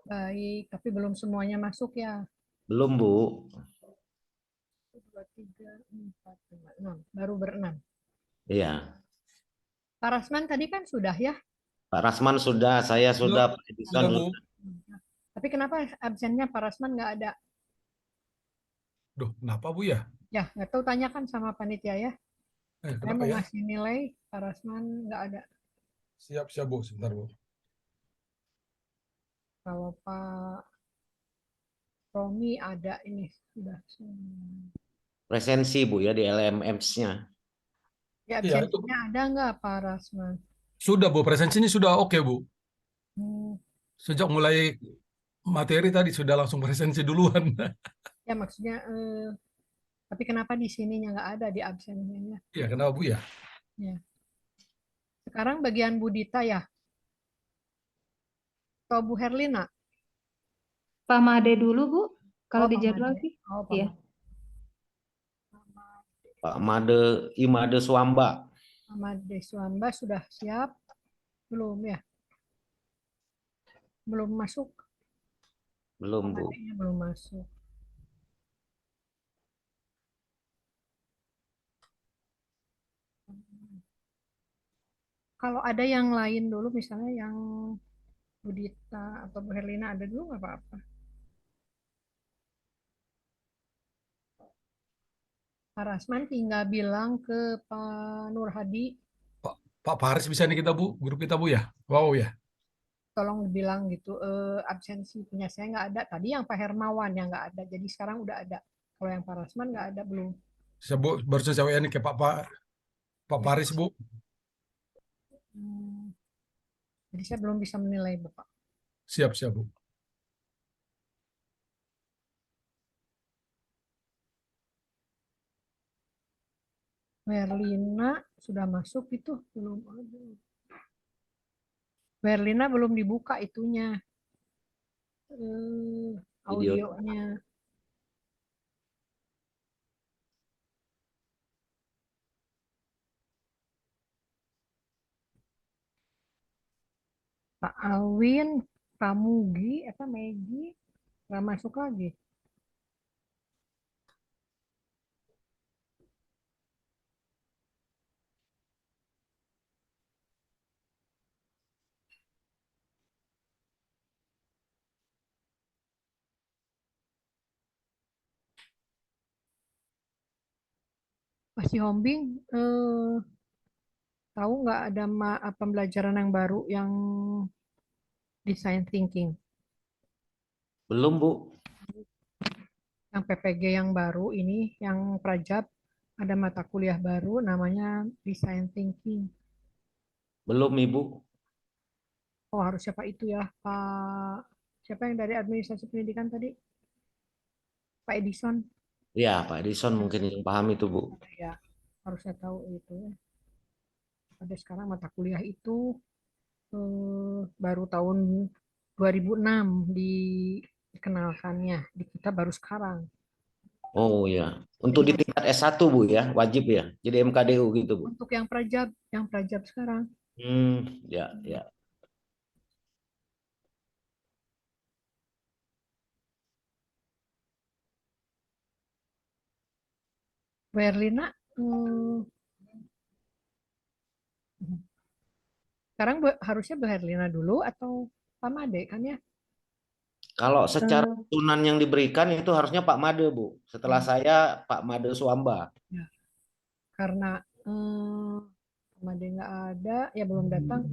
Baik, tapi belum semuanya masuk ya. Belum, Bu. 1, 2, 3, 4, 5, 6. Baru berenam. Iya. Pak Rasman tadi kan sudah ya. Pak Rasman sudah, saya Sudah, sudah, Pak Edison sudah Bu. sudah. Tapi kenapa absennya Pak Rasman nggak ada? Duh, kenapa Bu ya? Ya, nggak tahu, tanyakan sama panitia ya. Saya Kenapa mau ya? ngasih nilai, Pak Rasman nggak ada. Siap, siap Bu, sebentar Bu. Kalau Pak Romi ada ini sudah. Presensi, Bu, ya, di LMMS-nya. Ya, Iya, itu absensinya ada nggak Pak Rasman? sudah Bu, presensinya sudah oke Bu. Hmm, Sejak mulai materi tadi sudah langsung presensi duluan. ya maksudnya, tapi kenapa di sininya nggak ada di absensinya? Ya, kenapa Bu ya? Ya. Sekarang bagian Budita ya, atau Bu Herlina? Pak Made dulu, Bu. Kalau Oh, di Pak jadwal Made. sih. Oh, Pak Iya. Made. Pak Imade Swamba. Ahmad Deswamba sudah siap? Belum ya? Belum masuk? Belum, Bu. Ahmadnya belum masuk. Kalau ada yang lain dulu, misalnya yang Budita atau Bu Herlina ada dulu nggak apa-apa. Pak Rasman tinggal bilang ke Pak Nur Hadi, Pak, Pak Faris bisa nih kita Bu, grup kita Bu ya? Wow ya. tolong bilang gitu, absensi punya saya nggak ada. Tadi yang Pak Hermawan yang nggak ada, jadi sekarang udah ada. Kalau yang Pak Rasman nggak ada belum. Saya Bu, baru saya ini ke Pak Ya. Faris Bu. Hmm, jadi saya belum bisa menilai Bapak. Siap, siap Bu. Merlina sudah masuk itu belum ada. Merlina belum dibuka itunya, Video. audionya. Pak Alwin, Pramugi, apa Megi, nggak masuk lagi. Masih Hombing, tahu nggak ada pembelajaran yang baru yang design thinking, Belum, Bu. yang PPG yang baru ini, yang Prajab ada mata kuliah baru namanya design thinking. Belum, Ibu. Oh, harus siapa itu ya, Pak? Siapa yang dari administrasi pendidikan tadi? Pak Edison. Ya, Pak Edison mungkin yang paham itu, Bu. Ya, harusnya tahu itu. Ada sekarang mata kuliah itu, baru tahun 2006 dikenalkannya. Di kita baru sekarang. Oh ya. Untuk Jadi di tingkat S1, Bu, ya, wajib ya. Jadi MKDU gitu, Bu. untuk yang Prajab sekarang. Ya, ya. Berlina, sekarang harusnya Bu Herlina dulu atau Pak Made kan ya? Kalau secara Eh, turunan yang diberikan itu harusnya Pak Made, Bu. Setelah Hmm, saya Pak Made Swamba. ya. Karena Pak Made nggak ada, ya belum datang.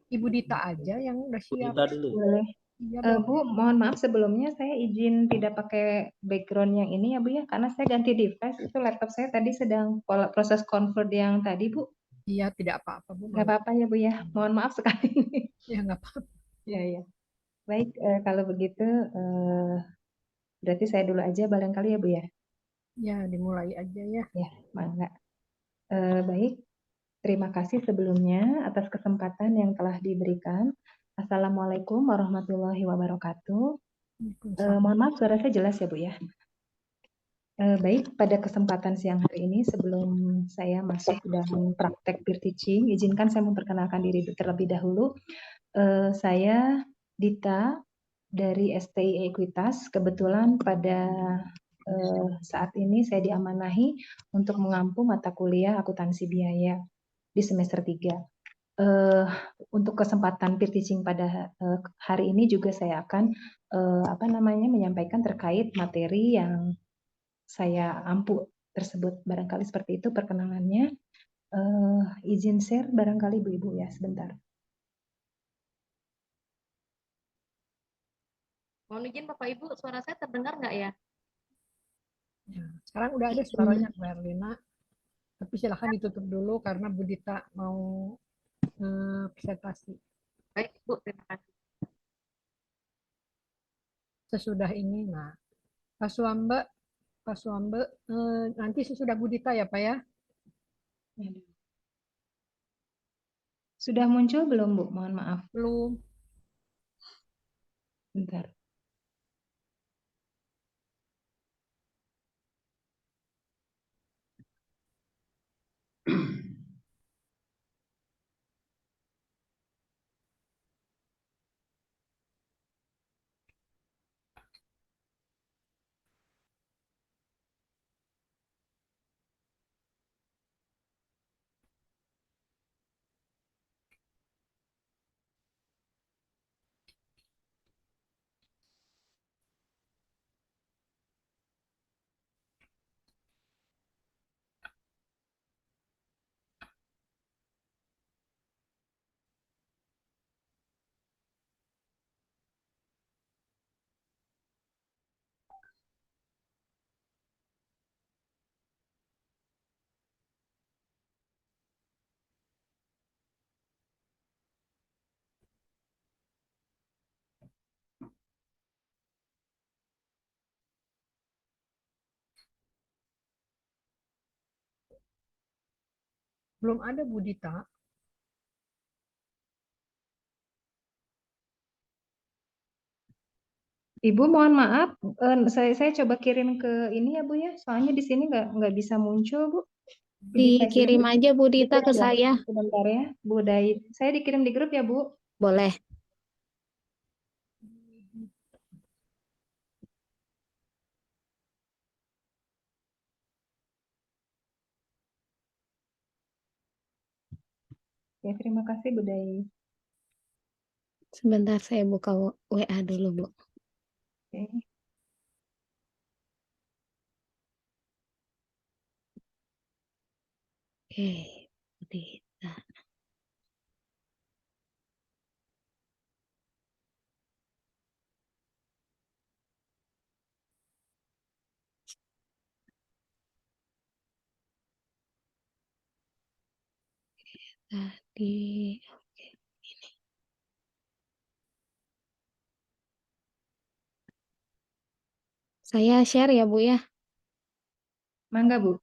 Ibu Dita aja yang udah Bu siap. Dita dulu. boleh. Iya boleh. Bu, mohon maaf sebelumnya saya izin tidak pakai background yang ini ya Bu ya, karena saya ganti device. Itu laptop saya tadi sedang proses convert yang tadi Bu. Iya tidak apa-apa Bu. Nggak apa-apa ya Bu ya. Mohon maaf sekali. Ya nggak apa-apa. Ya, ya. Baik, kalau begitu berarti saya dulu aja barangkali ya Bu ya. Ya dimulai aja ya. Ya, mangga. Baik, terima kasih sebelumnya atas kesempatan yang telah diberikan. Assalamualaikum warahmatullahi wabarakatuh. Mohon maaf suara saya jelas ya Bu ya. Baik, pada kesempatan siang hari ini sebelum saya masuk dalam praktek peer teaching, izinkan saya memperkenalkan diri terlebih dahulu. Saya Dita dari STI Ekuitas. Kebetulan pada saat ini saya diamanahi untuk mengampu mata kuliah akuntansi biaya di semester 3. Untuk kesempatan peer teaching pada hari ini juga saya akan menyampaikan terkait materi yang saya ampu tersebut. Barangkali seperti itu perkenalannya. Izin share barangkali Bu Ibu ya sebentar. Mohon izin Bapak Ibu, suara saya terdengar nggak ya? Ya, sekarang udah ada suaranya Bu Herlina. Tapi silahkan ditutup dulu karena Bu Dita mau presentasi. Baik Bu, terima kasih. Sesudah ini, nah Pak Suambe, nanti sesudah Bu Dita ya Pak ya? Sudah muncul belum Bu? Mohon maaf. Belum. Bentar. Belum ada Bu Dita. Ibu mohon maaf, saya coba kirim ke ini ya Bu ya, soalnya di sini nggak bisa muncul Bu. Dikirim aja Bu Dita ke saya. Sebentar ya, Bu Dai. Saya dikirim di grup ya Bu. Boleh. Ya terima kasih Bu Dai. Sebentar saya buka WA dulu Bu. Oke. Oke, Bu Dita. Tadi, oke. Saya share ya Bu ya. Mangga Bu.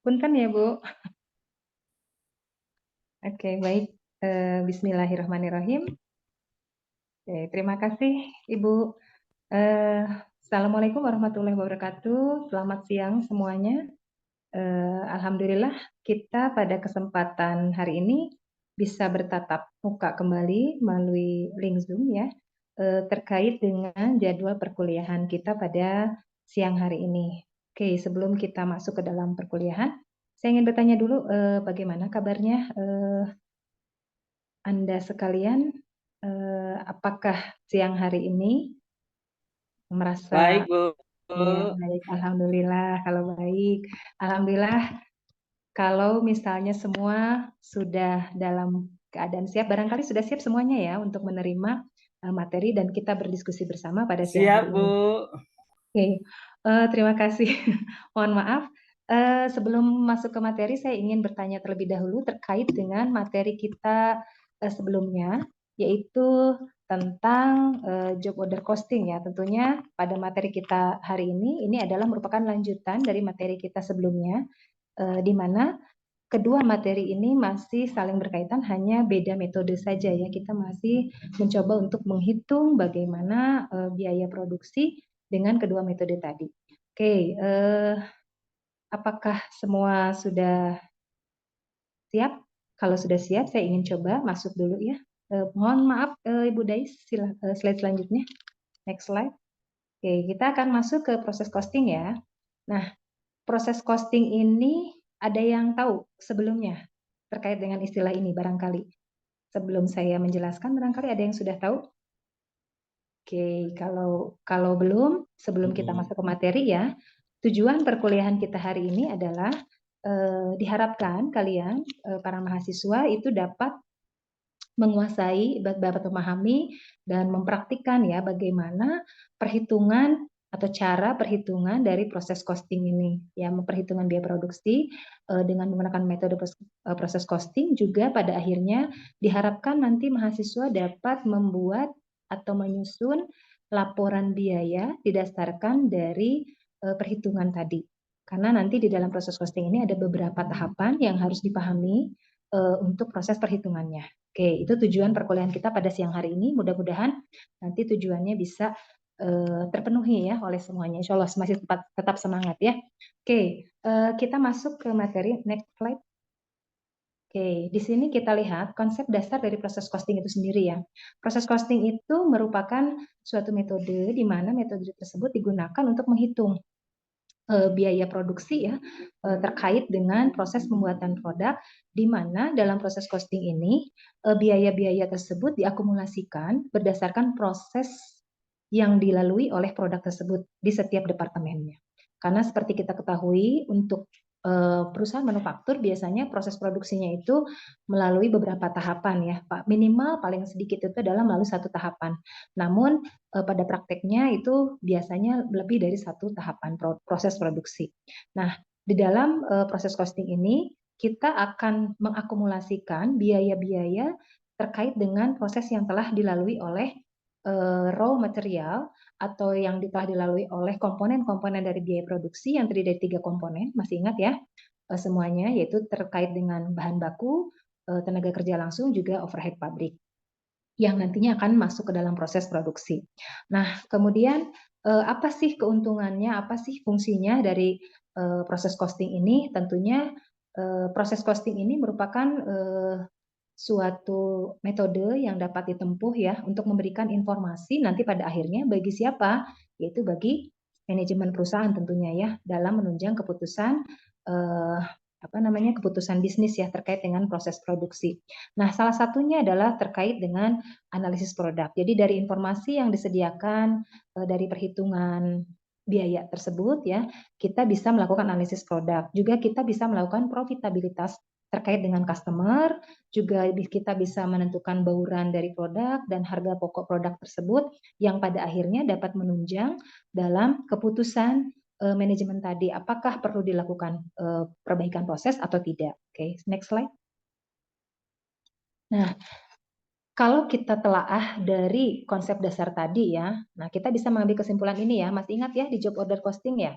Punten ya Bu. Oke, baik. Bismillahirrahmanirrahim. Oke, terima kasih Ibu. Assalamualaikum warahmatullahi wabarakatuh. Selamat siang semuanya. Alhamdulillah kita pada kesempatan hari ini bisa bertatap muka kembali melalui link Zoom ya, terkait dengan jadwal perkuliahan kita pada siang hari ini. Oke, sebelum kita masuk ke dalam perkuliahan, saya ingin bertanya dulu bagaimana kabarnya Anda sekalian, apakah siang hari ini merasa Baik, Bu. ya, baik, alhamdulillah kalau baik. Alhamdulillah kalau misalnya semua sudah dalam keadaan siap, barangkali sudah siap semuanya ya untuk menerima materi dan kita berdiskusi bersama pada siang Siap, hari Bu. ini. Oke, terima kasih. Mohon maaf, sebelum masuk ke materi, saya ingin bertanya terlebih dahulu terkait dengan materi kita sebelumnya, yaitu tentang job order costing ya. Tentunya pada materi kita hari ini adalah merupakan lanjutan dari materi kita sebelumnya, di mana kedua materi ini masih saling berkaitan, hanya beda metode saja ya. Kita masih mencoba untuk menghitung bagaimana biaya produksi dengan kedua metode tadi. Oke, apakah semua sudah siap? Kalau sudah siap, saya ingin coba masuk dulu ya. Mohon maaf, Ibu Dais, slide selanjutnya. Next slide. Oke, kita akan masuk ke proses costing ya. Nah, proses costing ini ada yang tahu sebelumnya terkait dengan istilah ini barangkali. Sebelum saya menjelaskan, barangkali ada yang sudah tahu? Oke, kalau belum, sebelum kita masuk ke materi ya, tujuan perkuliahan kita hari ini adalah diharapkan kalian, para mahasiswa itu dapat menguasai, dapat memahami dan mempraktikkan ya bagaimana perhitungan atau cara perhitungan dari proses costing ini ya, perhitungan biaya produksi dengan menggunakan metode proses costing juga pada akhirnya diharapkan nanti mahasiswa dapat membuat atau menyusun laporan biaya didasarkan dari perhitungan tadi. Karena nanti di dalam proses costing ini ada beberapa tahapan yang harus dipahami untuk proses perhitungannya. Oke, itu tujuan perkuliahan kita pada siang hari ini. Mudah-mudahan nanti tujuannya bisa terpenuhi ya oleh semuanya. Insya Allah masih tetap semangat ya. Oke, kita masuk ke materi. Next slide. Oke, di sini kita lihat konsep dasar dari proses costing itu sendiri ya. Proses costing itu merupakan suatu metode di mana metode tersebut digunakan untuk menghitung biaya produksi ya terkait dengan proses pembuatan produk, di mana dalam proses costing ini biaya-biaya tersebut diakumulasikan berdasarkan proses yang dilalui oleh produk tersebut di setiap departemennya. Karena seperti kita ketahui untuk perusahaan manufaktur biasanya proses produksinya itu melalui beberapa tahapan ya Pak. Minimal paling sedikit itu adalah melalui satu tahapan. Namun pada prakteknya itu biasanya lebih dari satu tahapan proses produksi. Nah, di dalam proses costing ini kita akan mengakumulasikan biaya-biaya terkait dengan proses yang telah dilalui oleh raw material atau yang telah dilalui oleh komponen-komponen dari biaya produksi yang terdiri dari 3 komponen, masih ingat ya semuanya, yaitu terkait dengan bahan baku, tenaga kerja langsung, juga overhead pabrik yang nantinya akan masuk ke dalam proses produksi. Nah, kemudian apa sih keuntungannya, apa sih fungsinya dari proses costing ini? Tentunya proses costing ini merupakan suatu metode yang dapat ditempuh ya untuk memberikan informasi nanti pada akhirnya bagi siapa, yaitu bagi manajemen perusahaan tentunya ya dalam menunjang keputusan keputusan bisnis ya terkait dengan proses produksi. Nah, salah satunya adalah terkait dengan analisis produk. Jadi dari informasi yang disediakan dari perhitungan biaya tersebut ya, kita bisa melakukan analisis produk. Juga kita bisa melakukan profitabilitas terkait dengan customer, juga kita bisa menentukan bauran dari produk dan harga pokok produk tersebut yang pada akhirnya dapat menunjang dalam keputusan manajemen tadi, apakah perlu dilakukan perbaikan proses atau tidak. Oke, next slide. Nah, kalau kita telaah dari konsep dasar tadi ya, nah kita bisa mengambil kesimpulan ini ya, masih ingat ya di job order costing ya.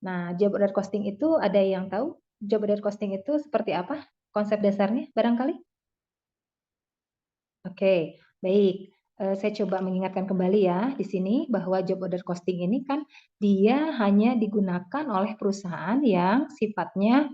Nah, job order costing itu ada yang tahu job order costing itu seperti apa? Konsep dasarnya barangkali? Oke, baik. Saya coba mengingatkan kembali ya di sini bahwa job order costing ini kan dia hanya digunakan oleh perusahaan yang sifatnya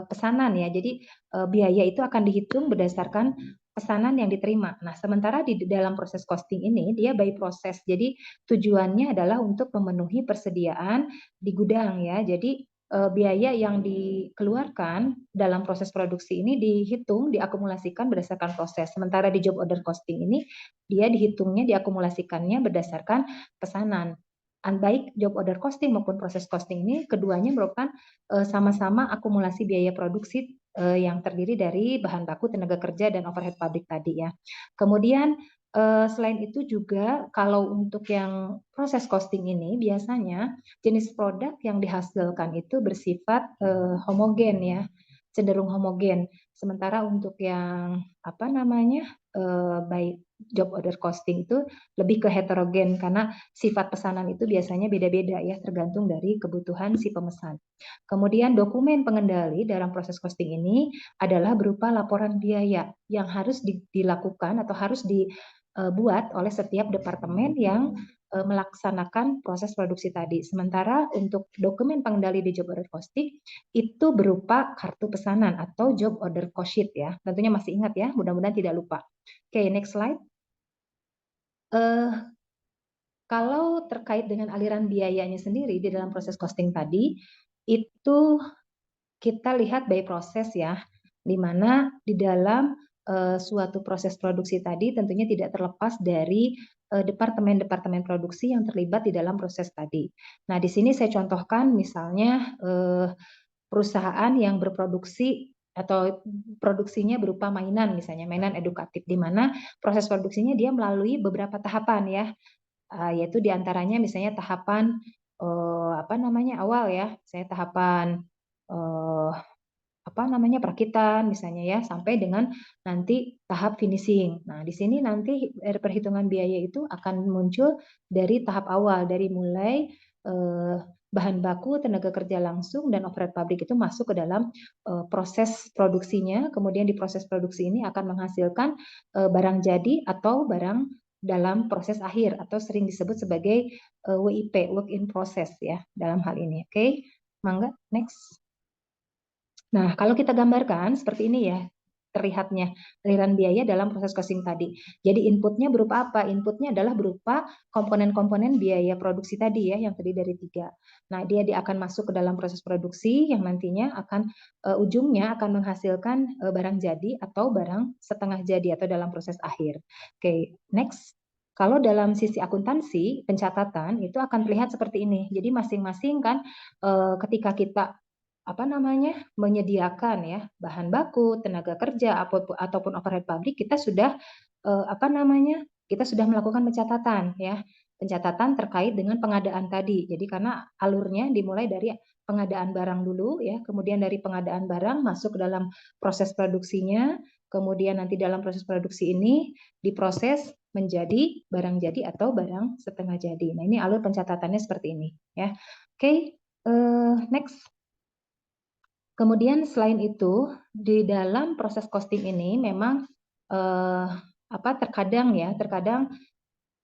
pesanan ya. Jadi biaya itu akan dihitung berdasarkan pesanan yang diterima. Nah, sementara di dalam proses costing ini dia by proses. Jadi tujuannya adalah untuk memenuhi persediaan di gudang ya. Jadi biaya yang dikeluarkan dalam proses produksi ini dihitung, diakumulasikan berdasarkan proses. Sementara di job order costing ini, dia dihitungnya, diakumulasikannya berdasarkan pesanan. Baik job order costing maupun proses costing ini, keduanya merupakan sama-sama akumulasi biaya produksi yang terdiri dari bahan baku, tenaga kerja, dan overhead pabrik tadi ya. Kemudian selain itu juga kalau untuk yang proses costing ini biasanya jenis produk yang dihasilkan itu bersifat homogen ya, cenderung homogen. Sementara untuk yang by job order costing itu lebih ke heterogen karena sifat pesanan itu biasanya beda-beda ya tergantung dari kebutuhan si pemesan. Kemudian dokumen pengendali dalam proses costing ini adalah berupa laporan biaya yang harus dilakukan atau harus dibuat oleh setiap departemen yang melaksanakan proses produksi tadi. Sementara untuk dokumen pengendali di job order costing itu berupa kartu pesanan atau job order cost sheet ya. Tentunya masih ingat ya, mudah-mudahan tidak lupa. Oke, next slide. Kalau terkait dengan aliran biayanya sendiri di dalam proses costing tadi, itu kita lihat by proses ya, di mana di dalam suatu proses produksi tadi tentunya tidak terlepas dari departemen-departemen produksi yang terlibat di dalam proses tadi. Nah, di sini saya contohkan misalnya perusahaan yang berproduksi atau produksinya berupa mainan, misalnya mainan edukatif, di mana proses produksinya dia melalui beberapa tahapan ya, yaitu diantaranya misalnya tahapan awal ya, saya tahapan perakitan misalnya ya, sampai dengan nanti tahap finishing. Nah, di sini nanti perhitungan biaya itu akan muncul dari tahap awal, dari mulai bahan baku, tenaga kerja langsung, dan overhead pabrik itu masuk ke dalam proses produksinya. Kemudian di proses produksi ini akan menghasilkan barang jadi atau barang dalam proses akhir, atau sering disebut sebagai WIP, work in process ya dalam hal ini. Oke, mangga next. Nah, kalau kita gambarkan seperti ini ya, terlihatnya aliran biaya dalam proses costing tadi. Jadi inputnya berupa apa? Inputnya adalah berupa komponen-komponen biaya produksi tadi ya, yang terdiri dari 3. Nah, dia akan masuk ke dalam proses produksi yang nantinya akan ujungnya akan menghasilkan barang jadi atau barang setengah jadi atau dalam proses akhir. Oke, next. Kalau dalam sisi akuntansi, pencatatan itu akan terlihat seperti ini. Jadi masing-masing kan ketika kita menyediakan ya bahan baku, tenaga kerja ataupun overhead pabrik, kita sudah kita sudah melakukan pencatatan ya. Pencatatan terkait dengan pengadaan tadi. Jadi karena alurnya dimulai dari pengadaan barang dulu ya, kemudian dari pengadaan barang masuk ke dalam proses produksinya, kemudian nanti dalam proses produksi ini diproses menjadi barang jadi atau barang setengah jadi. Nah, ini alur pencatatannya seperti ini ya. Oke, next. Kemudian selain itu, di dalam proses costing ini memang terkadang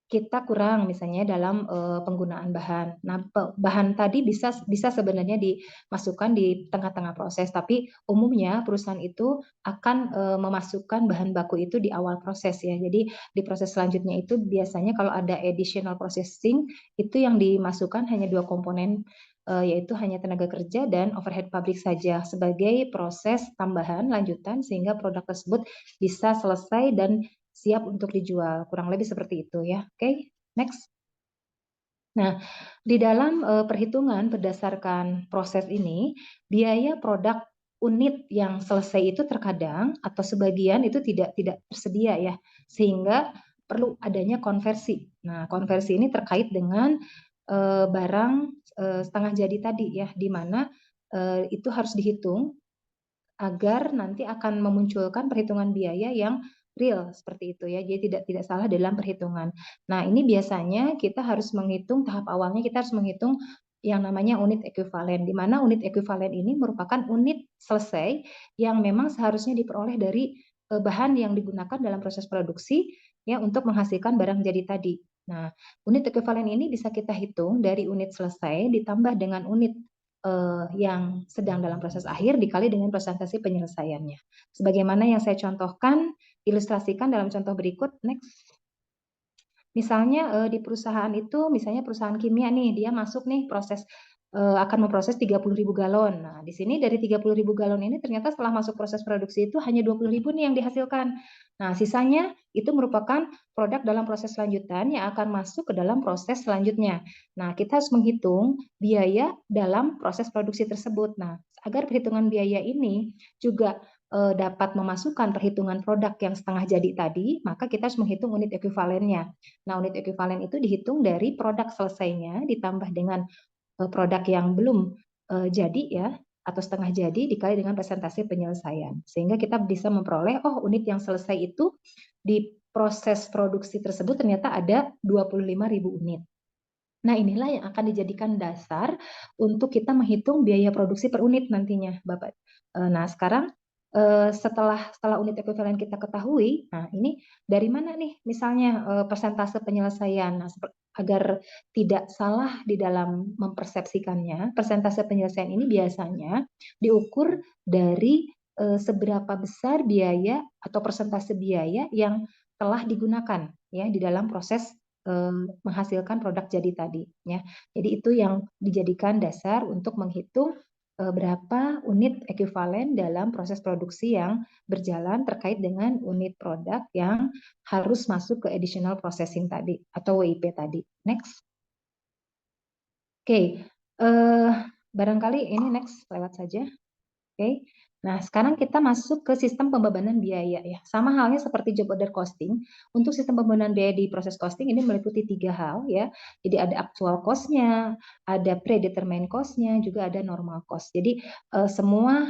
kita kurang misalnya dalam penggunaan bahan. Nah, bahan tadi bisa sebenarnya dimasukkan di tengah-tengah proses, tapi umumnya perusahaan itu akan memasukkan bahan baku itu di awal proses ya. Jadi di proses selanjutnya itu biasanya kalau ada additional processing itu yang dimasukkan hanya 2 komponen, yaitu hanya tenaga kerja dan overhead pabrik saja sebagai proses tambahan lanjutan sehingga produk tersebut bisa selesai dan siap untuk dijual. Kurang lebih seperti itu ya. Oke, next. Nah, di dalam perhitungan berdasarkan proses ini, biaya produk unit yang selesai itu terkadang atau sebagian itu tidak tersedia ya, sehingga perlu adanya konversi. Nah, konversi ini terkait dengan barang setengah jadi tadi ya, di mana itu harus dihitung agar nanti akan memunculkan perhitungan biaya yang real seperti itu ya. Jadi tidak salah dalam perhitungan. Nah, ini biasanya kita harus menghitung tahap awalnya, kita harus menghitung yang namanya unit ekuivalen, di mana unit ekuivalen ini merupakan unit selesai yang memang seharusnya diperoleh dari bahan yang digunakan dalam proses produksi ya untuk menghasilkan barang jadi tadi. Nah, unit ekuivalen ini bisa kita hitung dari unit selesai ditambah dengan unit yang sedang dalam proses akhir dikali dengan persentase penyelesaiannya. Sebagaimana yang saya contohkan, ilustrasikan dalam contoh berikut. Next. Misalnya di perusahaan itu, misalnya perusahaan kimia nih, dia masuk nih proses akan memproses 30.000 galon. Nah, di sini dari 30.000 galon ini ternyata setelah masuk proses produksi itu hanya 20.000 nih yang dihasilkan. Nah, sisanya itu merupakan produk dalam proses lanjutan yang akan masuk ke dalam proses selanjutnya. Nah, kita harus menghitung biaya dalam proses produksi tersebut. Nah, agar perhitungan biaya ini juga dapat memasukkan perhitungan produk yang setengah jadi tadi, maka kita harus menghitung unit ekuivalennya. Nah, unit ekuivalen itu dihitung dari produk selesainya ditambah dengan produk yang belum jadi ya atau setengah jadi dikali dengan persentase penyelesaian, sehingga kita bisa memperoleh unit yang selesai itu di proses produksi tersebut ternyata ada 25.000 unit. Nah, inilah yang akan dijadikan dasar untuk kita menghitung biaya produksi per unit nantinya, Bapak. Nah, sekarang setelah unit ekuivalen kita ketahui, nah ini dari mana nih misalnya persentase penyelesaian. Nah, agar tidak salah di dalam mempersepsikannya, persentase penyelesaian ini biasanya diukur dari seberapa besar biaya atau persentase biaya yang telah digunakan ya di dalam proses menghasilkan produk jadi tadi ya. Jadi itu yang dijadikan dasar untuk menghitung berapa unit ekuivalen dalam proses produksi yang berjalan terkait dengan unit produk yang harus masuk ke additional processing tadi atau WIP tadi. Next. Oke, barangkali ini next lewat saja. Oke. Nah, sekarang kita masuk ke sistem pembebanan biaya ya. Sama halnya seperti job order costing. Untuk sistem pembebanan biaya di proses costing ini meliputi 3 hal ya. Jadi ada actual cost-nya, ada predetermined cost-nya, juga ada normal cost. Jadi semua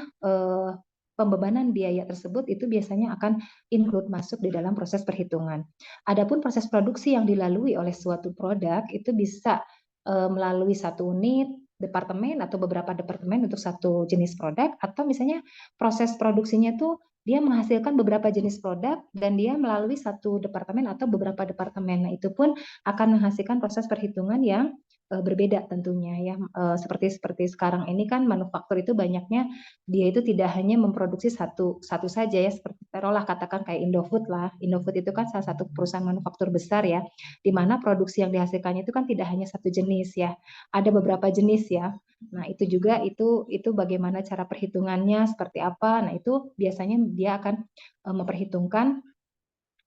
pembebanan biaya tersebut itu biasanya akan include masuk di dalam proses perhitungan. Adapun proses produksi yang dilalui oleh suatu produk itu bisa melalui satu unit, departemen atau beberapa departemen untuk satu jenis produk, atau misalnya proses produksinya tuh dia menghasilkan beberapa jenis produk dan dia melalui satu departemen atau beberapa departemen. Nah, itu pun akan menghasilkan proses perhitungan yang berbeda tentunya ya. Seperti sekarang ini kan manufaktur itu banyaknya dia itu tidak hanya memproduksi satu saja ya, seperti taruhlah katakan kayak Indofood lah. Indofood itu kan salah satu perusahaan manufaktur besar ya, di mana produksi yang dihasilkannya itu kan tidak hanya satu jenis ya, ada beberapa jenis ya. Nah, itu juga itu bagaimana cara perhitungannya seperti apa. Nah, itu biasanya dia akan memperhitungkan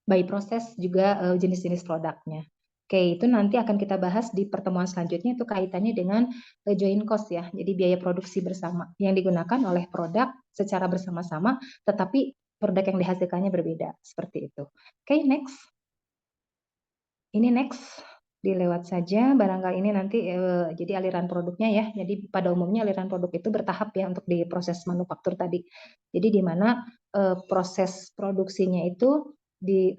by proses juga jenis-jenis produknya. Oke, itu nanti akan kita bahas di pertemuan selanjutnya, itu kaitannya dengan joint cost ya. Jadi biaya produksi bersama yang digunakan oleh produk secara bersama-sama, tetapi produk yang dihasilkannya berbeda, seperti itu. Oke, next. Ini next, dilewat saja, barangkali ini nanti jadi aliran produknya ya. Jadi pada umumnya aliran produk itu bertahap ya untuk di proses manufaktur tadi. Jadi di mana proses produksinya itu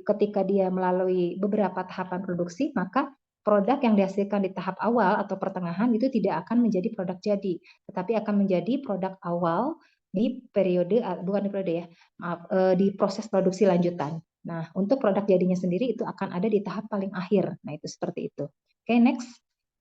ketika dia melalui beberapa tahapan produksi, maka produk yang dihasilkan di tahap awal atau pertengahan itu tidak akan menjadi produk jadi, tetapi akan menjadi produk awal di periode, bukan di periode ya, maaf, di proses produksi lanjutan. Nah, untuk produk jadinya sendiri itu akan ada di tahap paling akhir. Nah, itu seperti itu. Oke, next.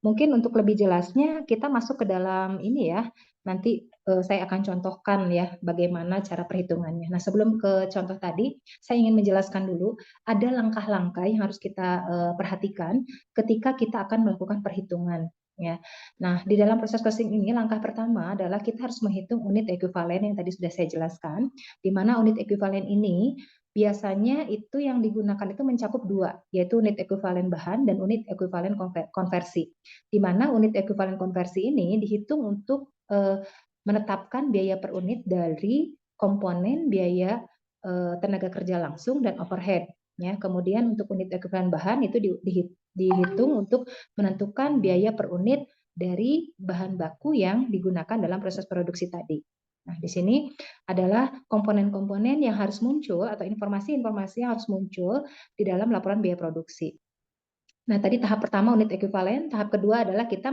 Mungkin untuk lebih jelasnya kita masuk ke dalam ini ya. Nanti saya akan contohkan ya bagaimana cara perhitungannya. Nah, sebelum ke contoh tadi, saya ingin menjelaskan dulu ada langkah-langkah yang harus kita perhatikan ketika kita akan melakukan perhitungan ya. Nah, di dalam proses costing ini langkah pertama adalah kita harus menghitung unit ekuivalen yang tadi sudah saya jelaskan, di mana unit ekuivalen ini biasanya itu yang digunakan itu mencakup 2, yaitu unit ekuivalen bahan dan unit ekuivalen konversi. Di mana unit ekuivalen konversi ini dihitung untuk menetapkan biaya per unit dari komponen biaya tenaga kerja langsung dan overhead. Ya, kemudian untuk unit ekuivalen bahan itu dihitung untuk menentukan biaya per unit dari bahan baku yang digunakan dalam proses produksi tadi. Nah, di sini adalah komponen-komponen yang harus muncul atau informasi-informasi yang harus muncul di dalam laporan biaya produksi. Nah, tadi tahap pertama unit ekuivalen, tahap kedua adalah kita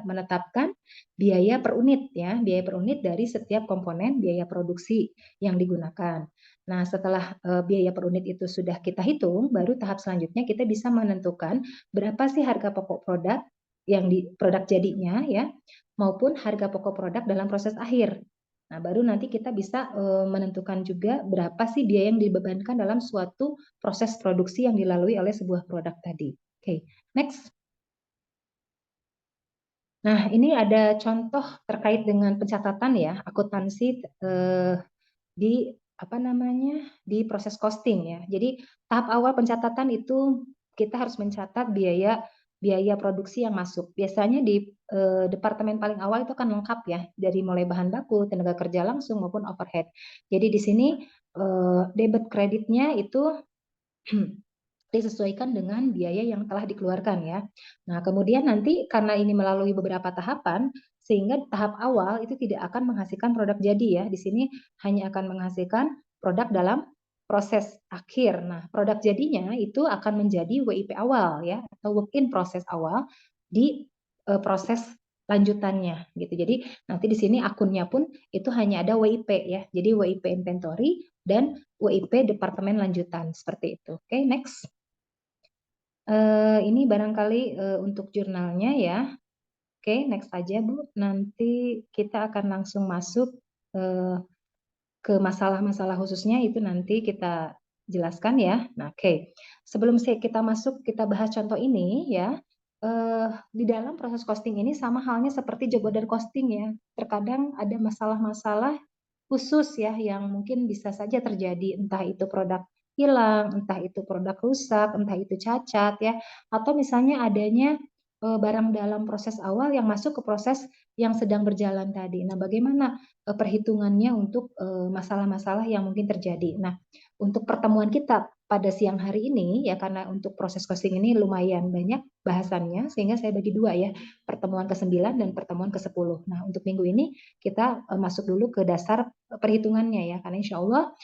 menetapkan biaya per unit ya, biaya per unit dari setiap komponen biaya produksi yang digunakan. Nah, setelah biaya per unit itu sudah kita hitung, baru tahap selanjutnya kita bisa menentukan berapa sih harga pokok produk yang di produk jadinya ya, maupun harga pokok produk dalam proses akhir. Nah, baru nanti kita bisa menentukan juga berapa sih biaya yang dibebankan dalam suatu proses produksi yang dilalui oleh sebuah produk tadi. Oke, next. Nah, ini ada contoh terkait dengan pencatatan ya, akuntansi di apa namanya di proses costing ya. Jadi tahap awal pencatatan itu kita harus mencatat biaya produksi yang masuk. Biasanya di departemen paling awal itu akan lengkap ya, dari mulai bahan baku, tenaga kerja langsung maupun overhead. Jadi di sini debit kreditnya itu disesuaikan dengan biaya yang telah dikeluarkan ya. Nah, kemudian nanti karena ini melalui beberapa tahapan, sehingga tahap awal itu tidak akan menghasilkan produk jadi ya. Di sini hanya akan menghasilkan produk dalam proses akhir. Nah, produk jadinya itu akan menjadi WIP awal ya, atau work in proses awal di proses lanjutannya gitu. Jadi nanti di sini akunnya pun itu hanya ada WIP ya. Jadi WIP inventory dan WIP departemen lanjutan seperti itu. Oke, next. Ini barangkali untuk jurnalnya ya. Oke, next aja Bu. Nanti kita akan langsung masuk ke masalah-masalah khususnya itu nanti kita jelaskan ya. Nah, oke. Sebelum kita masuk, kita bahas contoh ini ya. Di dalam proses costing ini sama halnya seperti job order costing ya. Terkadang ada masalah-masalah khusus ya yang mungkin bisa saja terjadi, entah itu produk hilang, entah itu produk rusak, entah itu cacat ya, atau misalnya adanya barang dalam proses awal yang masuk ke proses yang sedang berjalan tadi. Nah, bagaimana perhitungannya untuk masalah-masalah yang mungkin terjadi. Nah, untuk pertemuan kita pada siang hari ini ya, karena untuk proses costing ini lumayan banyak bahasannya sehingga saya bagi dua ya, pertemuan ke-9 dan pertemuan ke-10. Nah, untuk minggu ini kita masuk dulu ke dasar perhitungannya ya, karena insya Allah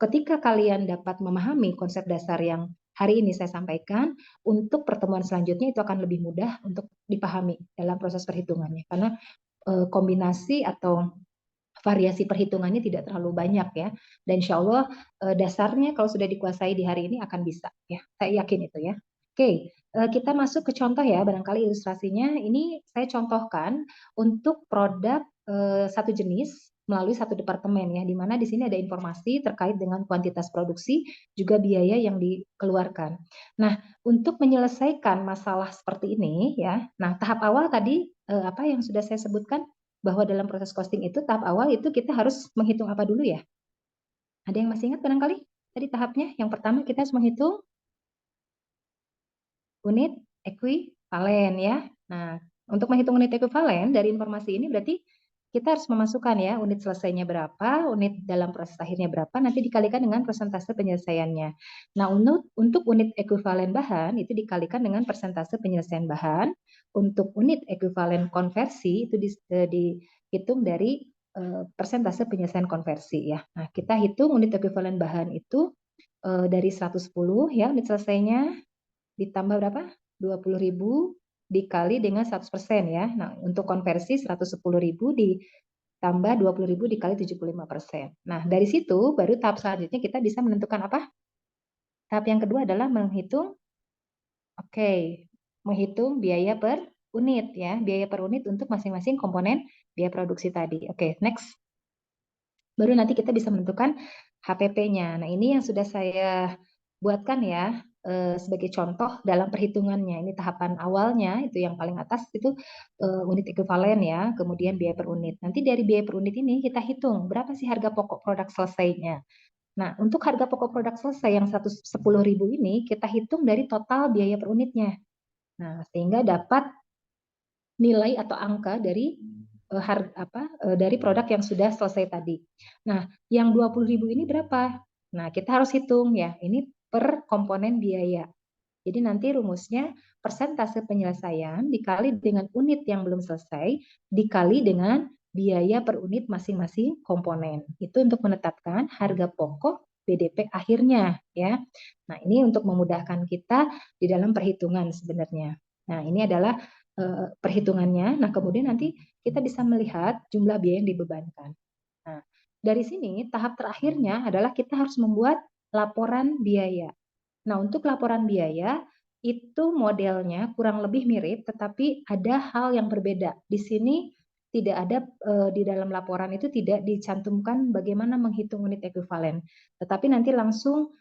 ketika kalian dapat memahami konsep dasar yang hari ini saya sampaikan, untuk pertemuan selanjutnya itu akan lebih mudah untuk dipahami dalam proses perhitungannya, karena kombinasi atau variasi perhitungannya tidak terlalu banyak ya, dan insya Allah dasarnya kalau sudah dikuasai di hari ini akan bisa ya, saya yakin itu ya. Oke, kita masuk ke contoh ya, barangkali ilustrasinya ini saya contohkan untuk produk satu jenis melalui satu departemen ya, di mana di sini ada informasi terkait dengan kuantitas produksi juga biaya yang dikeluarkan. Nah, untuk menyelesaikan masalah seperti ini ya, nah tahap awal tadi apa yang sudah saya sebutkan bahwa dalam proses costing itu tahap awal itu kita harus menghitung apa dulu ya? Ada yang masih ingat barangkali tadi tahapnya? Yang pertama kita harus menghitung unit ekuivalen ya. Nah, untuk menghitung unit ekuivalen dari informasi ini berarti kita harus memasukkan ya unit selesainya berapa, unit dalam proses akhirnya berapa, nanti dikalikan dengan persentase penyelesaiannya. Nah, untuk unit ekuivalen bahan itu dikalikan dengan persentase penyelesaian bahan. Untuk unit ekuivalen konversi itu dihitung dari persentase penyelesaian konversi ya. Nah, kita hitung unit ekuivalen bahan itu dari 110 ya unit selesainya, ditambah berapa? 20.000 dikali dengan 100% ya. Nah, untuk konversi 110.000 ditambah 20.000 dikali 75%. Nah, dari situ baru tahap selanjutnya kita bisa menentukan apa? Tahap yang kedua adalah menghitung menghitung biaya per unit ya, biaya per unit untuk masing-masing komponen biaya produksi tadi. Oke, next. Baru nanti kita bisa menentukan HPP-nya. Nah, ini yang sudah saya buatkan ya sebagai contoh dalam perhitungannya. Ini tahapan awalnya, itu yang paling atas itu unit ekuivalen ya, kemudian biaya per unit. Nanti dari biaya per unit ini kita hitung berapa sih harga pokok produk selesainya. Nah, untuk harga pokok produk selesai yang 110.000 ini kita hitung dari total biaya per unitnya. Nah, sehingga dapat nilai atau angka dari dari produk yang sudah selesai tadi. Nah, yang 20.000 ini berapa? Nah, kita harus hitung ya, ini per komponen biaya. Jadi nanti rumusnya persentase penyelesaian dikali dengan unit yang belum selesai, dikali dengan biaya per unit masing-masing komponen. Itu untuk menetapkan harga pokok BDP akhirnya ya. Nah, ini untuk memudahkan kita di dalam perhitungan sebenarnya. Nah, ini adalah perhitungannya. Nah, kemudian nanti kita bisa melihat jumlah biaya yang dibebankan. Nah, dari sini tahap terakhirnya adalah kita harus membuat laporan biaya. Nah, untuk laporan biaya itu modelnya kurang lebih mirip, tetapi ada hal yang berbeda. Di sini tidak ada di dalam laporan itu tidak dicantumkan bagaimana menghitung unit ekuivalen, tetapi nanti langsung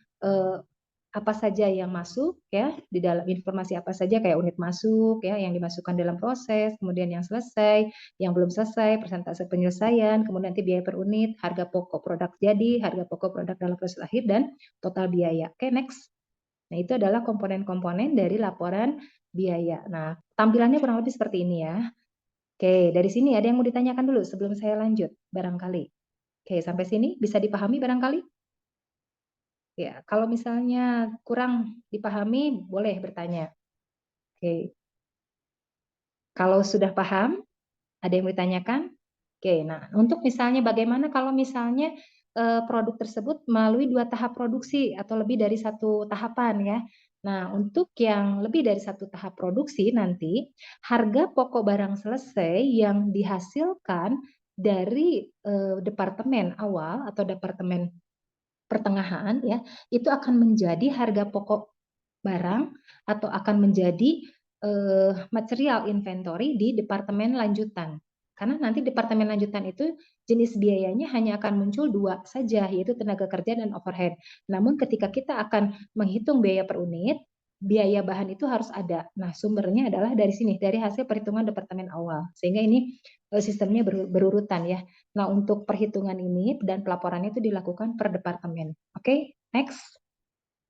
apa saja yang masuk ya di dalam informasi apa saja kayak unit masuk ya yang dimasukkan dalam proses, kemudian yang selesai, yang belum selesai, persentase penyelesaian, kemudian nanti biaya per unit, harga pokok produk jadi, harga pokok produk dalam proses akhir dan total biaya. Oke, next. Nah, itu adalah komponen-komponen dari laporan biaya. Nah, tampilannya kurang lebih seperti ini ya. Oke, dari sini ada yang mau ditanyakan dulu sebelum saya lanjut barangkali. Oke, sampai sini bisa dipahami barangkali? Ya, kalau misalnya kurang dipahami, boleh bertanya. Oke. Kalau sudah paham, ada yang mau ditanyakan? Oke, nah untuk misalnya bagaimana kalau misalnya produk tersebut melalui 2 tahap produksi atau lebih dari 1 tahapan ya. Nah, untuk yang lebih dari 1 tahap produksi nanti, harga pokok barang selesai yang dihasilkan dari departemen awal atau departemen pertengahan ya, itu akan menjadi harga pokok barang atau akan menjadi material inventory di departemen lanjutan. Karena nanti departemen lanjutan itu jenis biayanya hanya akan muncul dua saja, yaitu tenaga kerja dan overhead. Namun ketika kita akan menghitung biaya per unit, biaya bahan itu harus ada. Nah, sumbernya adalah dari sini, dari hasil perhitungan departemen awal. Sehingga ini sistemnya berurutan ya. Nah, untuk perhitungan ini dan pelaporannya itu dilakukan per departemen. Oke, next.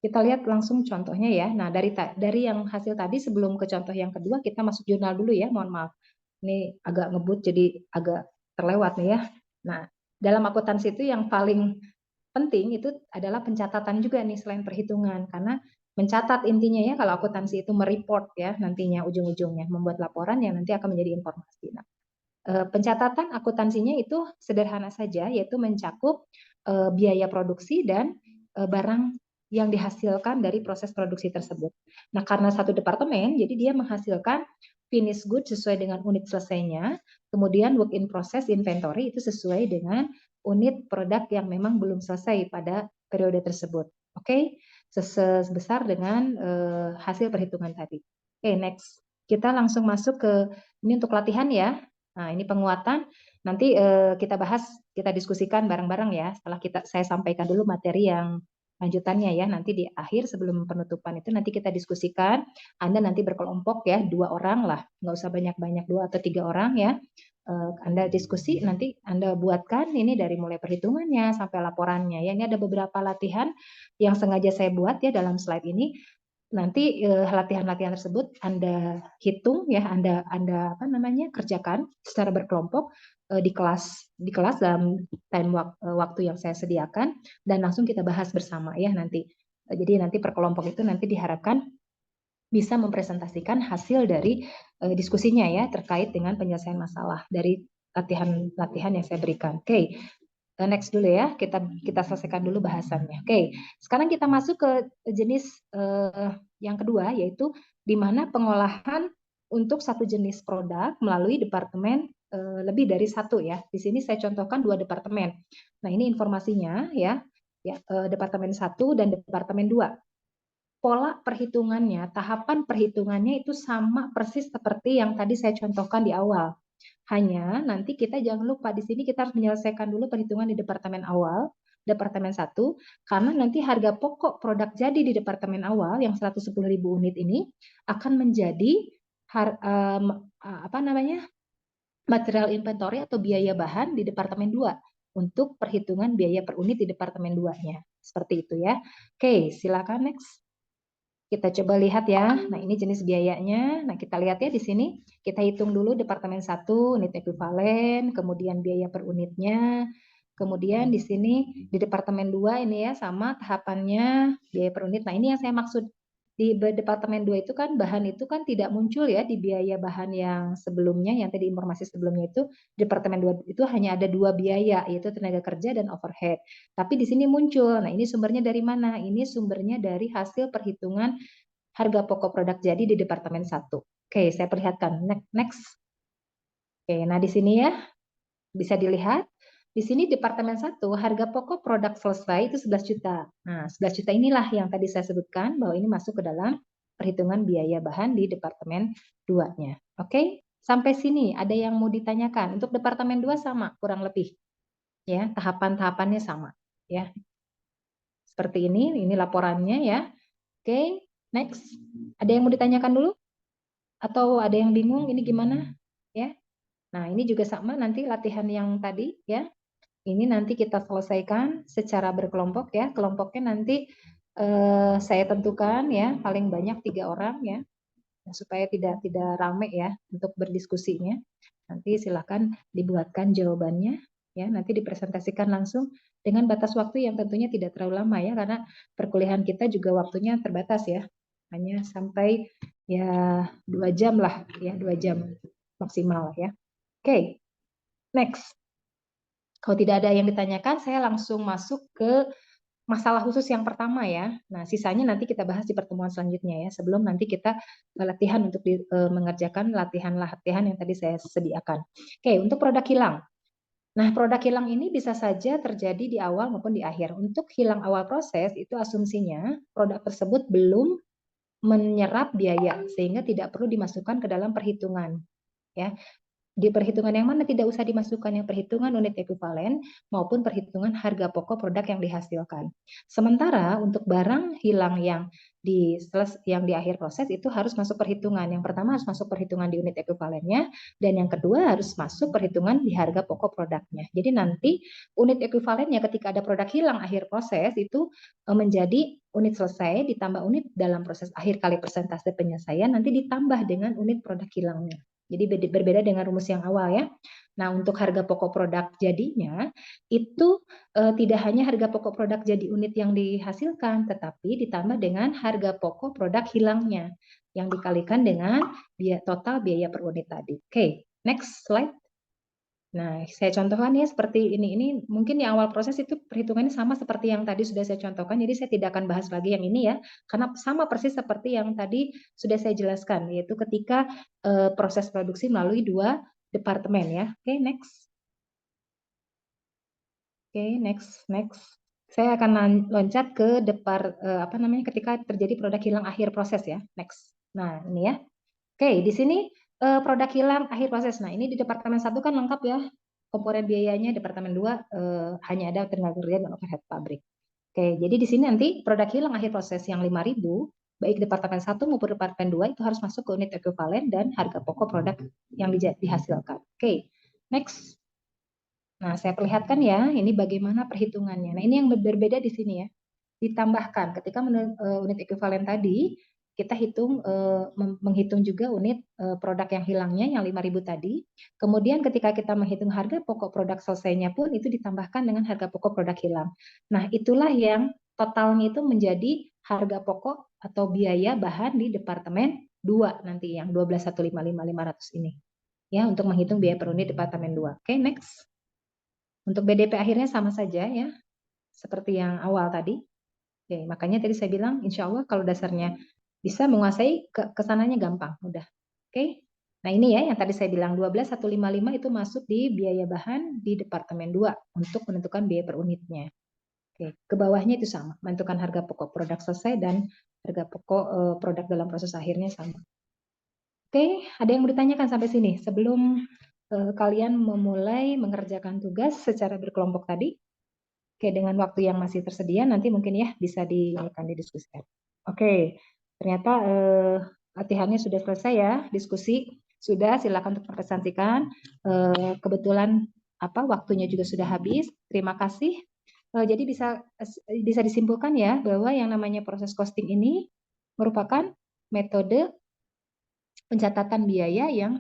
Kita lihat langsung contohnya ya. Nah, dari yang hasil tadi sebelum ke contoh yang kedua, kita masuk jurnal dulu ya, mohon maaf. Ini agak ngebut jadi agak terlewat nih ya. Nah, dalam akuntansi itu yang paling penting itu adalah pencatatan juga nih selain perhitungan, karena mencatat intinya ya kalau akuntansi itu mereport ya nantinya ujung-ujungnya membuat laporan yang nanti akan menjadi informasi. Nah, pencatatan akuntansinya itu sederhana saja, yaitu mencakup biaya produksi dan barang yang dihasilkan dari proses produksi tersebut. Nah, karena satu departemen, jadi dia menghasilkan finished good sesuai dengan unit selesainya, kemudian work in process inventory itu sesuai dengan unit produk yang memang belum selesai pada periode tersebut. Oke, sebesar dengan hasil perhitungan tadi. Oke, next. Kita langsung masuk ke ini untuk latihan ya. Nah, ini penguatan. Nanti kita bahas, kita diskusikan bareng-bareng ya. Setelah saya sampaikan dulu materi yang lanjutannya ya. Nanti di akhir sebelum penutupan itu nanti kita diskusikan. Anda nanti berkelompok ya, 2 orang lah. Nggak usah banyak-banyak, 2 atau 3 orang ya. Anda diskusi, nanti Anda buatkan ini dari mulai perhitungannya sampai laporannya ya. Ini ada beberapa latihan yang sengaja saya buat ya dalam slide ini. Nanti latihan-latihan tersebut Anda hitung ya, Anda apa namanya kerjakan secara berkelompok di kelas dalam time waktu yang saya sediakan, dan langsung kita bahas bersama ya nanti. Jadi nanti per kelompok itu nanti diharapkan bisa mempresentasikan hasil dari diskusinya ya terkait dengan penyelesaian masalah dari latihan yang saya berikan. Oke. Next dulu ya, kita selesaikan dulu bahasannya. Oke, sekarang kita masuk ke jenis yang kedua, yaitu di mana pengolahan untuk satu jenis produk melalui departemen lebih dari satu ya. Di sini saya contohkan 2 departemen. Nah, ini informasinya ya, departemen 1 dan departemen 2. Pola perhitungannya, tahapan perhitungannya itu sama persis seperti yang tadi saya contohkan di awal. Hanya nanti kita jangan lupa di sini kita harus menyelesaikan dulu perhitungan di departemen awal, departemen 1, karena nanti harga pokok produk jadi di departemen awal yang 110.000 unit ini akan menjadi material inventory atau biaya bahan di departemen 2 untuk perhitungan biaya per unit di departemen 2-nya. Seperti itu ya. Oke, silakan next. Kita coba lihat ya. Nah, ini jenis biayanya. Nah, kita lihat ya di sini. Kita hitung dulu departemen 1 unit ekuivalen, kemudian biaya per unitnya. Kemudian di sini di departemen 2 ini ya sama tahapannya biaya per unit. Nah, ini yang saya maksud. Di departemen 2 itu kan bahan itu kan tidak muncul ya di biaya bahan yang sebelumnya, yang tadi informasi sebelumnya itu departemen 2 itu hanya ada 2 biaya, yaitu tenaga kerja dan overhead. Tapi di sini muncul. Nah, ini sumbernya dari mana? Ini sumbernya dari hasil perhitungan harga pokok produk jadi di departemen 1. Oke, saya perlihatkan. Next. Oke, nah di sini ya bisa dilihat. Di sini departemen 1 harga pokok produk selesai itu 11 juta. Nah, 11 juta inilah yang tadi saya sebutkan bahwa ini masuk ke dalam perhitungan biaya bahan di departemen 2-nya. Oke, sampai sini ada yang mau ditanyakan? Untuk departemen 2 sama kurang lebih. Ya, tahapan-tahapannya sama, ya. Seperti ini laporannya ya. Oke, next. Ada yang mau ditanyakan dulu? Atau ada yang bingung ini gimana? Ya. Nah, ini juga sama nanti latihan yang tadi ya. Ini nanti kita selesaikan secara berkelompok ya. Kelompoknya nanti saya tentukan ya, paling banyak 3 orang ya. Supaya tidak rame ya untuk berdiskusinya. Nanti silakan dibuatkan jawabannya ya, nanti dipresentasikan langsung dengan batas waktu yang tentunya tidak terlalu lama ya, karena perkuliahan kita juga waktunya terbatas ya. Hanya sampai ya 2 jam lah ya, 2 jam maksimal ya. Oke. Next. Kalau tidak ada yang ditanyakan, saya langsung masuk ke masalah khusus yang pertama ya. Nah, sisanya nanti kita bahas di pertemuan selanjutnya ya, sebelum nanti kita latihan untuk mengerjakan latihan-latihan yang tadi saya sediakan. Oke, untuk produk hilang. Nah, produk hilang ini bisa saja terjadi di awal maupun di akhir. Untuk hilang awal proses, itu asumsinya produk tersebut belum menyerap biaya sehingga tidak perlu dimasukkan ke dalam perhitungan. Ya, di perhitungan yang mana tidak usah dimasukkan yang perhitungan unit ekuivalen maupun perhitungan harga pokok produk yang dihasilkan. Sementara untuk barang hilang yang di akhir proses itu harus masuk perhitungan. Yang pertama harus masuk perhitungan di unit ekuivalennya, dan yang kedua harus masuk perhitungan di harga pokok produknya. Jadi nanti unit ekuivalennya ketika ada produk hilang akhir proses itu menjadi unit selesai ditambah unit dalam proses akhir kali persentase penyelesaian, nanti ditambah dengan unit produk hilangnya. Jadi berbeda dengan rumus yang awal ya. Nah, untuk harga pokok produk jadinya itu tidak hanya harga pokok produk jadi unit yang dihasilkan, tetapi ditambah dengan harga pokok produk hilangnya yang dikalikan dengan total biaya per unit tadi. Oke, next slide. Nah, saya contohkan ya seperti ini. Ini mungkin di awal proses itu perhitungannya sama seperti yang tadi sudah saya contohkan. Jadi saya tidak akan bahas lagi yang ini ya, karena sama persis seperti yang tadi sudah saya jelaskan, yaitu ketika proses produksi melalui 2 departemen ya. Oke, next. Oke, next. Saya akan loncat ke ketika terjadi produk hilang akhir proses ya. Next. Nah, ini ya. Oke, di sini produk hilang akhir proses. Nah, ini di departemen 1 kan lengkap ya. Komponen biayanya, departemen 2 hanya ada tenaga kerja dan overhead pabrik. Oke, jadi di sini nanti produk hilang akhir proses yang 5.000, baik departemen 1 maupun departemen 2 itu harus masuk ke unit ekuivalen dan harga pokok produk yang dihasilkan. Oke, next. Nah, saya perlihatkan ya, ini bagaimana perhitungannya. Nah, ini yang berbeda di sini ya. Ditambahkan ketika unit ekuivalen tadi, kita menghitung juga unit produk yang hilangnya yang 5.000 tadi. Kemudian ketika kita menghitung harga pokok produk selesainya pun itu ditambahkan dengan harga pokok produk hilang. Nah, itulah yang totalnya itu menjadi harga pokok atau biaya bahan di departemen 2 nanti yang 12.155.500 ini. Ya, untuk menghitung biaya per unit departemen 2. Oke, next. Untuk BDP akhirnya sama saja ya, seperti yang awal tadi. Oke, makanya tadi saya bilang insya Allah kalau dasarnya bisa menguasai kesananya gampang, mudah. Oke. Nah, ini ya yang tadi saya bilang 12.155 itu masuk di biaya bahan di departemen 2 untuk menentukan biaya per unitnya. Oke, ke bawahnya itu sama, menentukan harga pokok produk selesai dan harga pokok produk dalam proses akhirnya sama. Oke, ada yang mau ditanyakan sampai sini sebelum kalian memulai mengerjakan tugas secara berkelompok tadi? Oke, dengan waktu yang masih tersedia nanti mungkin ya bisa didiskusikan. Oke, ternyata latihannya sudah selesai ya, diskusi sudah, silakan untuk presentasikan. Kebetulan waktunya juga sudah habis. Terima kasih. Jadi bisa disimpulkan ya bahwa yang namanya proses costing ini merupakan metode pencatatan biaya yang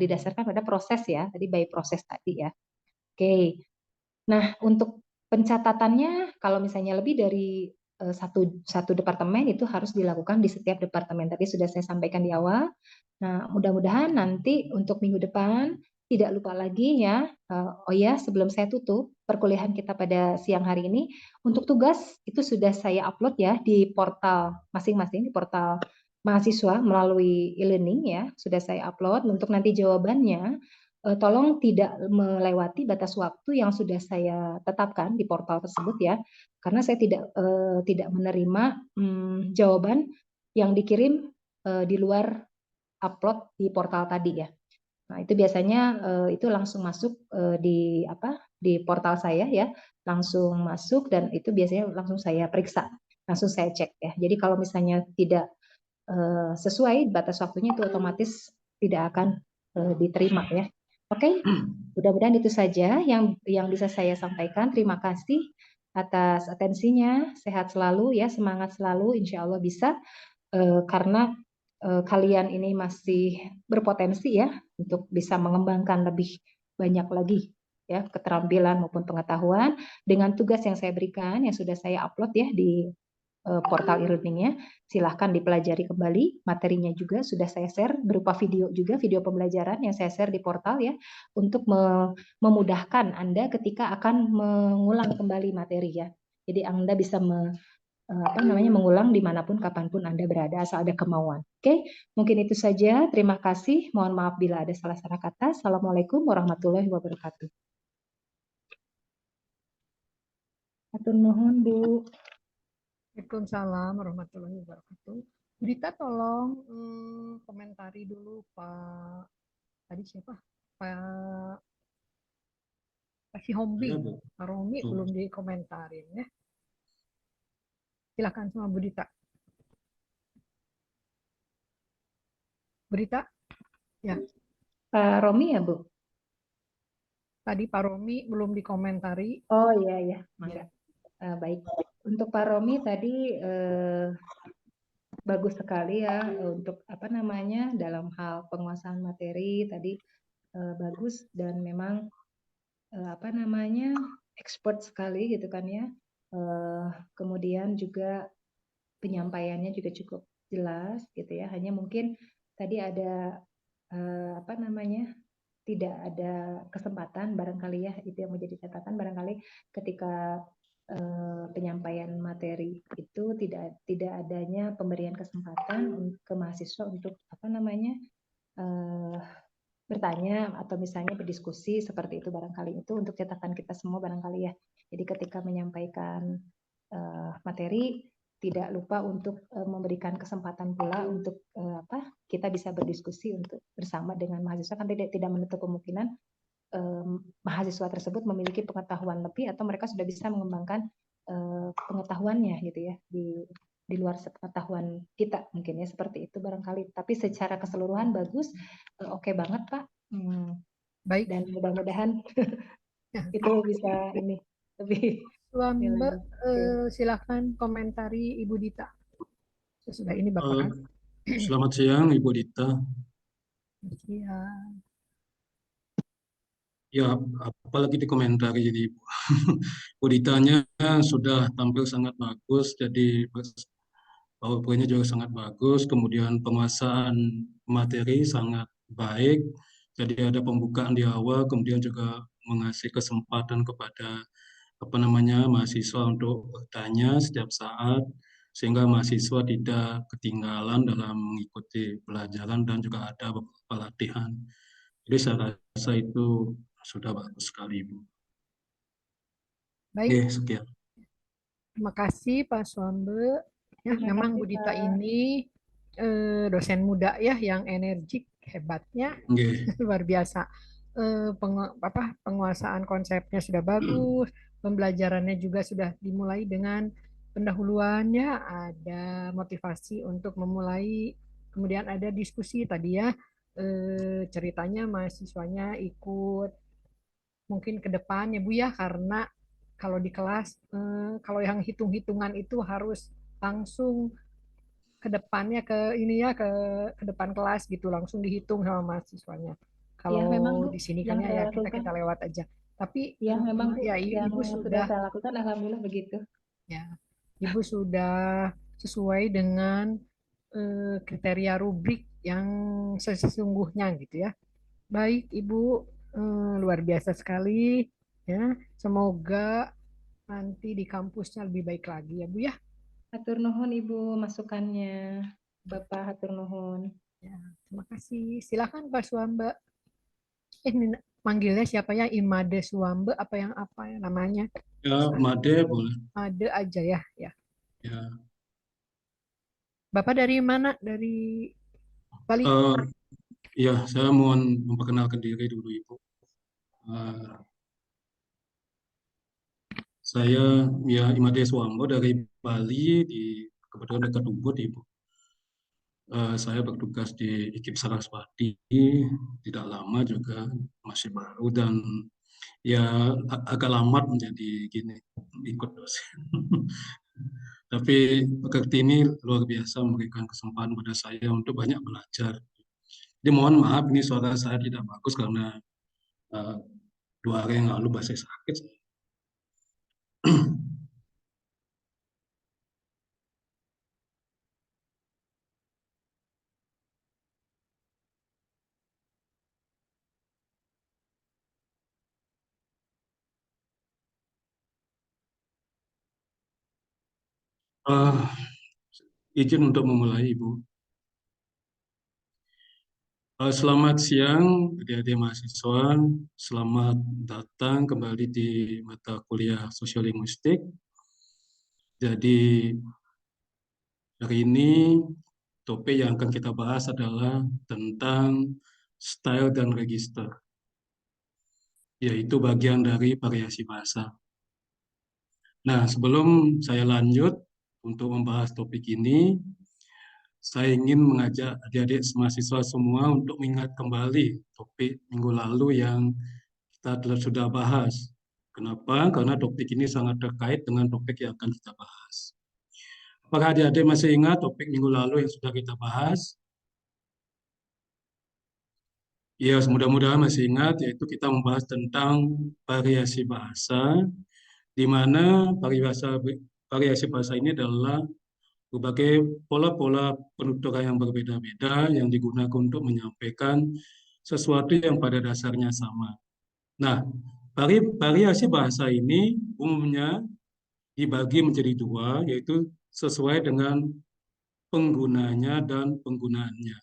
didasarkan pada proses ya, tadi by proses tadi ya. Oke. Nah, untuk pencatatannya kalau misalnya lebih dari satu departemen itu harus dilakukan di setiap departemen. Tadi sudah saya sampaikan di awal. Nah, mudah-mudahan nanti untuk minggu depan tidak lupa lagi ya. Oh ya, sebelum saya tutup perkuliahan kita pada siang hari ini, untuk tugas itu sudah saya upload ya di portal masing-masing, di portal mahasiswa melalui e-learning ya, sudah saya upload. Untuk nanti jawabannya tolong tidak melewati batas waktu yang sudah saya tetapkan di portal tersebut ya, karena saya tidak menerima jawaban yang dikirim di luar upload di portal tadi ya. Nah, itu biasanya itu langsung masuk di portal saya ya, langsung masuk dan itu biasanya langsung saya periksa, langsung saya cek ya. Jadi kalau misalnya tidak sesuai batas waktunya itu otomatis tidak akan diterima ya. Oke, mudah-mudahan itu saja yang bisa saya sampaikan. Terima kasih atas atensinya. Sehat selalu ya, semangat selalu. Insya Allah bisa karena kalian ini masih berpotensi ya untuk bisa mengembangkan lebih banyak lagi ya keterampilan maupun pengetahuan dengan tugas yang saya berikan yang sudah saya upload ya di portal e-learningnya. Silahkan dipelajari kembali, materinya juga sudah saya share berupa video juga, video pembelajaran yang saya share di portal ya, untuk memudahkan Anda ketika akan mengulang kembali materi ya. Jadi Anda bisa mengulang dimanapun, kapanpun Anda berada, asal ada kemauan. Oke, mungkin itu saja. Terima kasih. Mohon maaf bila ada salah-salah kata. Assalamualaikum warahmatullahi wabarakatuh. Atur nuhun, Bu. Waalaikumsalam warahmatullahi wabarakatuh. Berita tolong komentari dulu Pak, tadi siapa? Pak Sihombi. Ada, Bu. Pak Romi Tuh. belum dikomentarin ya. Silakan sama Budita. Berita? Ya, Pak Romi ya, Bu? tadi Pak Romi belum dikomentari. Oh iya, iya. Ya. Mangga. Baik. Untuk Pak Romi tadi bagus sekali ya untuk apa namanya dalam hal penguasaan materi tadi bagus dan memang apa namanya expert sekali gitu kan ya. Kemudian juga penyampaiannya juga cukup jelas gitu ya. Hanya mungkin tadi ada apa namanya tidak ada kesempatan barangkali ya, itu yang menjadi catatan barangkali ketika penyampaian materi itu tidak adanya pemberian kesempatan ke mahasiswa untuk apa namanya bertanya atau misalnya berdiskusi seperti itu barangkali, itu untuk catatan kita semua barangkali ya. Jadi ketika menyampaikan materi tidak lupa untuk memberikan kesempatan pula untuk kita bisa berdiskusi untuk bersama dengan mahasiswa, kan tidak menutup kemungkinan mahasiswa tersebut memiliki pengetahuan lebih atau mereka sudah bisa mengembangkan pengetahuannya gitu ya di luar pengetahuan kita mungkin ya, seperti itu barangkali. Tapi secara keseluruhan bagus, oke banget Pak. Baik. Dan mudah-mudahan itu bisa ini lebih. Mbak, silakan komentari Ibu Dita. Sesudah ini Bapak. Selamat siang Ibu Dita. Siang. Ya, apalagi dikomentari jadi Ibu. Bu Ditanya sudah tampil sangat bagus, jadi PowerPoint-nya juga sangat bagus, kemudian penguasaan materi sangat baik, jadi ada pembukaan di awal, kemudian juga mengasih kesempatan kepada mahasiswa untuk bertanya setiap saat, sehingga mahasiswa tidak ketinggalan dalam mengikuti pelajaran dan juga ada beberapa latihan. Jadi saya rasa itu sudah bagus sekali, Bu. Baik. Oke, sekian. Terima kasih Pak Swambe. Ya, memang Bu Dita ini dosen muda ya yang energik, hebatnya, luar biasa. Penguasaan konsepnya sudah bagus, pembelajarannya juga sudah dimulai dengan pendahuluannya, ada motivasi untuk memulai, kemudian ada diskusi tadi ya, ceritanya mahasiswanya ikut mungkin ke depannya Bu ya, karena kalau di kelas, kalau yang hitung-hitungan itu harus langsung ke depannya ke ini ya ke depan kelas gitu, langsung dihitung sama mahasiswanya. Kalau ya, memang, Bu, di sini yang kan saya ya lakukan, kita lewat aja. Tapi ya memang Bu, ya yang Ibu sudah sudah saya lakukan alhamdulillah begitu. ya Ibu sudah sesuai dengan kriteria rubrik yang sesungguhnya gitu ya. Baik Ibu, luar biasa sekali ya. Semoga nanti di kampusnya lebih baik lagi ya Bu ya. Hatur nuhun Ibu masukannya. Bapak hatur nuhun. Ya, terima kasih. Silakan Pak Suamba. Ini manggilnya siapa ya? Imade Suamba apa yang apa ya namanya? Ya, Made boleh. Made aja ya, ya. Ya. Bapak dari mana? Dari Bali? Ya, saya mohon memperkenalkan diri dulu Ibu. Saya ya Imade Swambo dari Bali, kebetulan dekat Ubud Ibu. Saya bertugas di IKIP Saraswati, tidak lama juga, masih baru dan ya agak lambat menjadi gini ikut dosen. Tapi pekerti ini luar biasa memberikan kesempatan pada saya untuk banyak belajar. Jadi mohon maaf ini suara saya tidak bagus karena 2 hari yang lalu masih sakit. Izin untuk memulai Ibu. Selamat siang adik-adik mahasiswa, selamat datang kembali di mata kuliah Sosiolinguistik. Jadi hari ini topik yang akan kita bahas adalah tentang style dan register, yaitu bagian dari variasi bahasa. Nah, sebelum saya lanjut untuk membahas topik ini, saya ingin mengajak adik-adik mahasiswa semua untuk mengingat kembali topik minggu lalu yang kita sudah bahas. Kenapa? Karena topik ini sangat terkait dengan topik yang akan kita bahas. Apakah adik-adik masih ingat topik minggu lalu yang sudah kita bahas? Ya, mudah-mudahan masih ingat, yaitu kita membahas tentang variasi bahasa, di mana variasi bahasa ini adalah berbagai pola-pola penuturan yang berbeda-beda yang digunakan untuk menyampaikan sesuatu yang pada dasarnya sama. Nah, variasi bahasa ini umumnya dibagi menjadi dua, yaitu sesuai dengan penggunanya dan penggunaannya.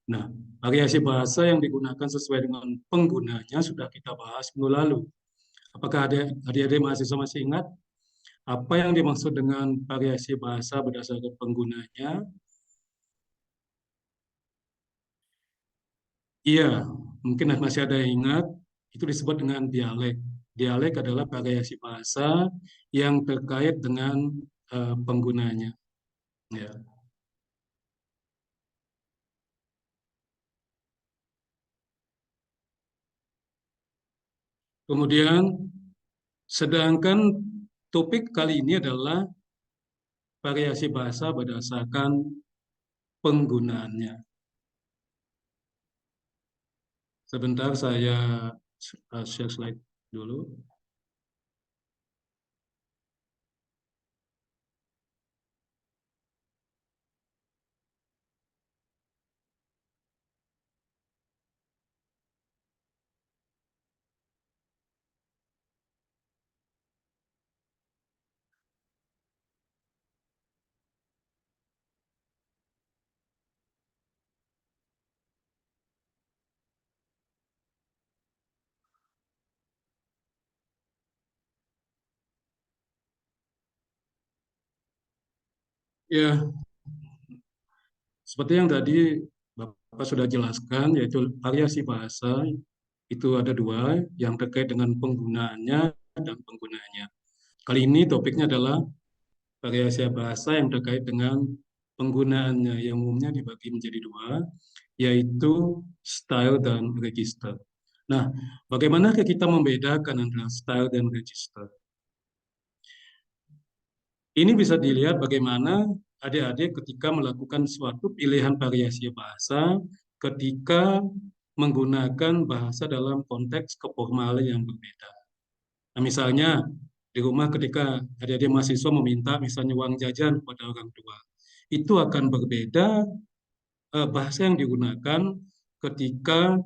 Nah, variasi bahasa yang digunakan sesuai dengan penggunanya sudah kita bahas minggu lalu. Apakah adik-adik mahasiswa masih ingat apa yang dimaksud dengan variasi bahasa berdasarkan penggunanya? Iya, mungkin masih ada yang ingat, itu disebut dengan dialek. Dialek adalah variasi bahasa yang terkait dengan penggunanya. Ya. Kemudian, sedangkan topik kali ini adalah variasi bahasa berdasarkan penggunaannya. Sebentar saya share slide dulu. Ya, seperti yang tadi Bapak sudah jelaskan, yaitu variasi bahasa itu ada dua, yang terkait dengan penggunaannya dan penggunaannya. Kali ini topiknya adalah variasi bahasa yang terkait dengan penggunaannya, yang umumnya dibagi menjadi dua, yaitu style dan register. Nah, bagaimana kita membedakan antara style dan register? Ini bisa dilihat bagaimana adik-adik ketika melakukan suatu pilihan variasi bahasa ketika menggunakan bahasa dalam konteks keformalan yang berbeda. Nah, misalnya di rumah ketika adik-adik mahasiswa meminta misalnya uang jajan kepada orang tua, itu akan berbeda bahasa yang digunakan ketika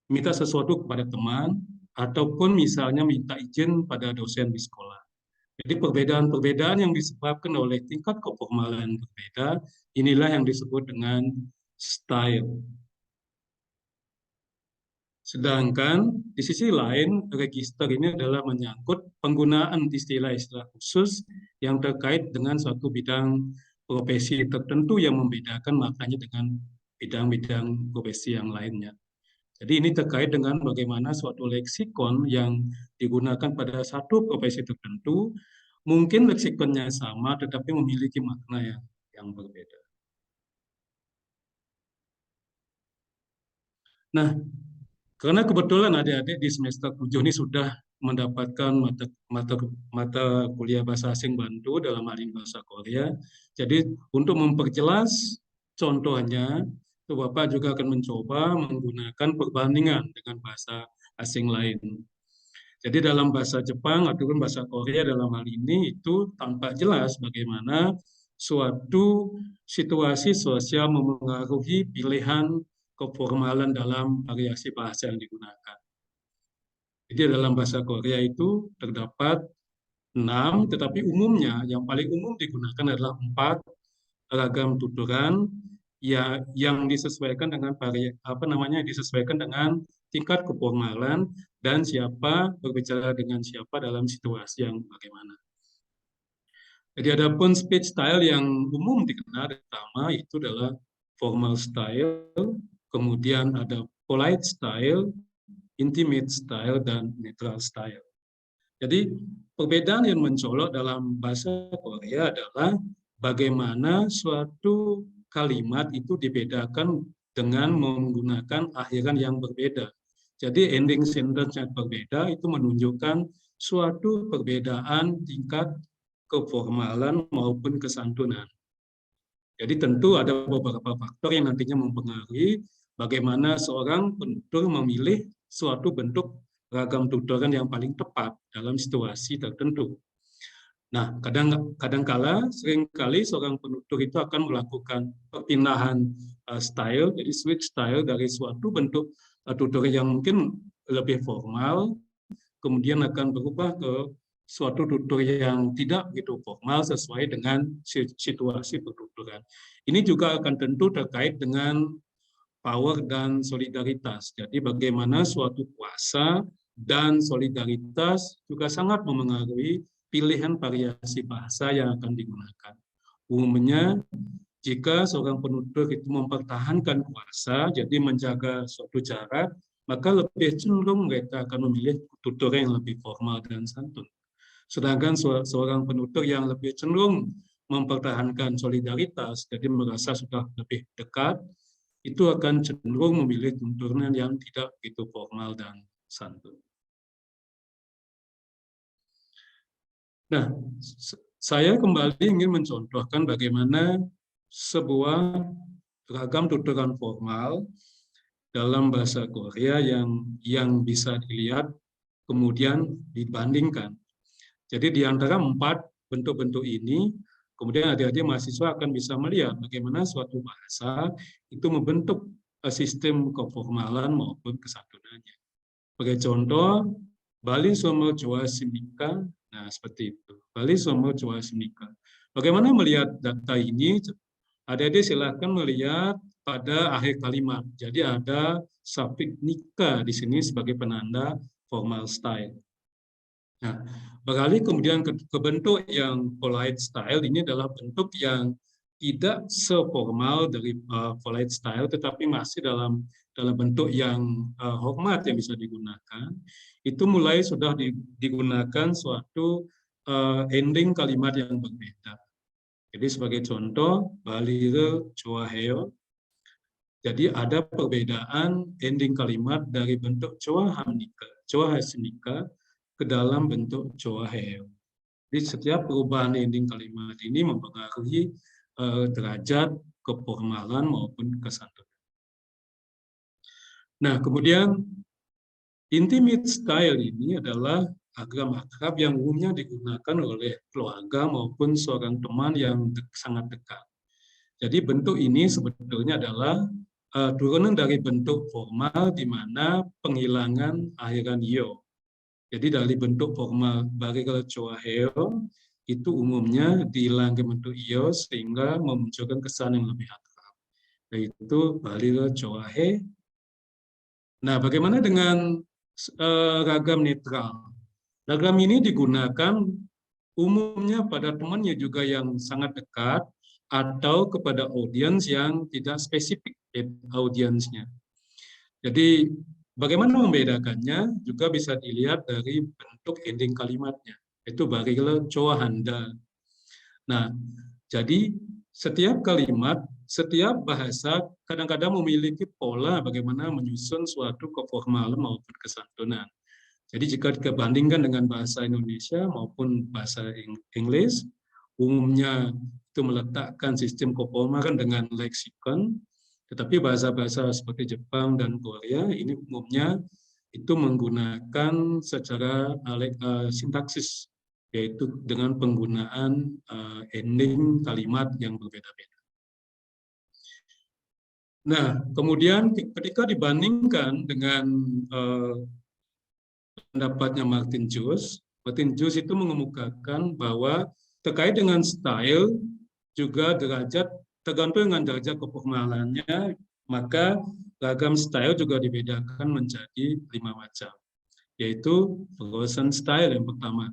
minta sesuatu kepada teman ataupun misalnya minta izin pada dosen di sekolah. Jadi perbedaan-perbedaan yang disebabkan oleh tingkat keformalan berbeda, inilah yang disebut dengan style. Sedangkan di sisi lain, register ini adalah menyangkut penggunaan istilah-istilah khusus yang terkait dengan suatu bidang profesi tertentu yang membedakan maknanya dengan bidang-bidang profesi yang lainnya. Jadi ini terkait dengan bagaimana suatu leksikon yang digunakan pada satu profesi tertentu, mungkin leksikonnya sama tetapi memiliki makna yang berbeda. Nah, karena kebetulan adik-adik di semester 7 ini sudah mendapatkan mata kuliah bahasa asing bantu dalam hal ini bahasa Korea. Jadi untuk memperjelas contohnya, Bapak juga akan mencoba menggunakan perbandingan dengan bahasa asing lain. Jadi dalam bahasa Jepang ataupun bahasa Korea dalam hal ini itu tampak jelas bagaimana suatu situasi sosial memengaruhi pilihan keformalan dalam variasi bahasa yang digunakan. Jadi dalam bahasa Korea itu terdapat 6, tetapi umumnya yang paling umum digunakan adalah 4 ragam tuturan yang disesuaikan dengan disesuaikan dengan tingkat keformalan dan siapa berbicara dengan siapa dalam situasi yang bagaimana. Jadi ada pun speech style yang umum dikenal pertama itu adalah formal style, kemudian ada polite style, intimate style, dan neutral style. Jadi perbedaan yang mencolok dalam bahasa Korea adalah bagaimana suatu kalimat itu dibedakan dengan menggunakan akhiran yang berbeda. Jadi ending sentence yang berbeda itu menunjukkan suatu perbedaan tingkat keformalan maupun kesantunan. Jadi tentu ada beberapa faktor yang nantinya mempengaruhi bagaimana seorang penutur memilih suatu bentuk ragam tuturan yang paling tepat dalam situasi tertentu. Nah, kadangkala seringkali seorang penutur itu akan melakukan perpindahan style, jadi switch style dari suatu bentuk tutur yang mungkin lebih formal, kemudian akan berubah ke suatu tutur yang tidak begitu formal sesuai dengan situasi pertuturan. Ini juga akan tentu terkait dengan power dan solidaritas. Jadi bagaimana suatu kuasa dan solidaritas juga sangat memengaruhi pilihan variasi bahasa yang akan digunakan. Umumnya, jika seorang penutur itu mempertahankan kuasa, jadi menjaga suatu jarak, maka lebih cenderung mereka akan memilih tutur yang lebih formal dan santun. Sedangkan seorang penutur yang lebih cenderung mempertahankan solidaritas, jadi merasa sudah lebih dekat, itu akan cenderung memilih tuturan yang tidak begitu formal dan santun. Nah, saya kembali ingin mencontohkan bagaimana sebuah ragam tuturan formal dalam bahasa Korea yang bisa dilihat kemudian dibandingkan. Jadi di antara 4 bentuk-bentuk ini, kemudian adik-adik mahasiswa akan bisa melihat bagaimana suatu bahasa itu membentuk sistem keformalan maupun kesantunannya. Sebagai contoh, Bali Somo Jawa Simika, nah seperti itu. Bali Somo Jawa Simika. Bagaimana melihat data ini? Adik-adik silakan melihat pada akhir kalimat. Jadi ada suffix nika di sini sebagai penanda formal style. Nah, beralih kemudian ke bentuk yang polite style, ini adalah bentuk yang tidak seformal dari polite style, tetapi masih dalam bentuk yang hormat yang bisa digunakan. Itu mulai sudah digunakan suatu ending kalimat yang berbeda. Jadi sebagai contoh, balire joaheo. Jadi ada perbedaan ending kalimat dari bentuk joahasnika ke dalam bentuk joaheo. Jadi setiap perubahan ending kalimat ini mempengaruhi derajat keformalan maupun kesantunan. Nah, kemudian intimate style ini adalah akrab yang umumnya digunakan oleh keluarga maupun seorang teman yang sangat dekat. Jadi bentuk ini sebetulnya adalah turunan dari bentuk formal di mana penghilangan akhiran yo. Jadi dari bentuk formal barikal joaheo itu umumnya dihilangkan bentuk iyo sehingga memunculkan kesan yang lebih akrab, yaitu barikal joahe. Nah, bagaimana dengan ragam netral? Ragam ini digunakan umumnya pada temannya juga yang sangat dekat atau kepada audiens yang tidak spesifik audiensnya. Jadi bagaimana membedakannya juga bisa dilihat dari bentuk ending kalimatnya, itu barikal joahanda. Nah, jadi setiap kalimat, setiap bahasa kadang-kadang memiliki pola bagaimana menyusun suatu keformalan maupun kesantunan. Jadi jika dibandingkan dengan bahasa Indonesia maupun bahasa Inggris, umumnya itu meletakkan sistem keformalan dengan leksikon, tetapi bahasa-bahasa seperti Jepang dan Korea ini umumnya itu menggunakan secara sintaksis, yaitu dengan penggunaan ending kalimat yang berbeda-beda. Nah, kemudian ketika dibandingkan dengan pendapatnya Martin Joos itu mengemukakan bahwa terkait dengan style juga derajat tergantung dengan derajat keformalannya, maka ragam style juga dibedakan menjadi 5 macam, yaitu frozen style yang pertama.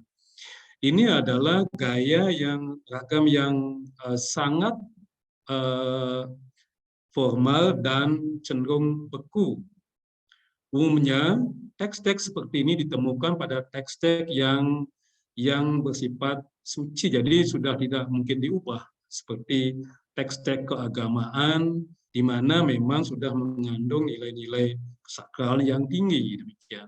ini adalah gaya yang ragam yang sangat formal dan cenderung beku. Umumnya, teks-teks seperti ini ditemukan pada teks-teks yang bersifat suci, jadi sudah tidak mungkin diubah, seperti teks-teks keagamaan, di mana memang sudah mengandung nilai-nilai sakral yang tinggi, demikian.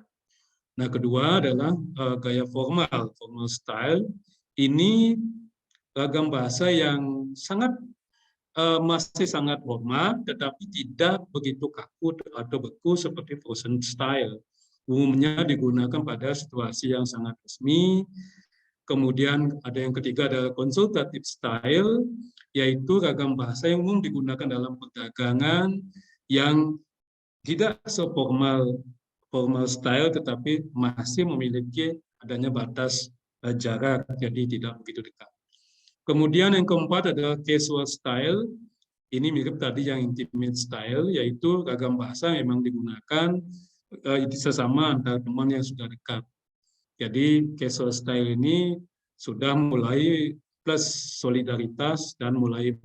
Nah, kedua adalah gaya formal style. Ini ragam bahasa yang masih sangat formal, tetapi tidak begitu kaku atau beku seperti frozen style. Umumnya digunakan pada situasi yang sangat resmi. Kemudian ada yang ketiga adalah consultative style, yaitu ragam bahasa yang umum digunakan dalam perdagangan yang tidak seformal style, tetapi masih memiliki adanya batas jarak, jadi tidak begitu dekat. Kemudian yang keempat adalah casual style. Ini mirip tadi yang intimate style, yaitu ragam bahasa memang digunakan sesama antara teman yang sudah dekat. Jadi casual style ini sudah mulai plus solidaritas dan mulai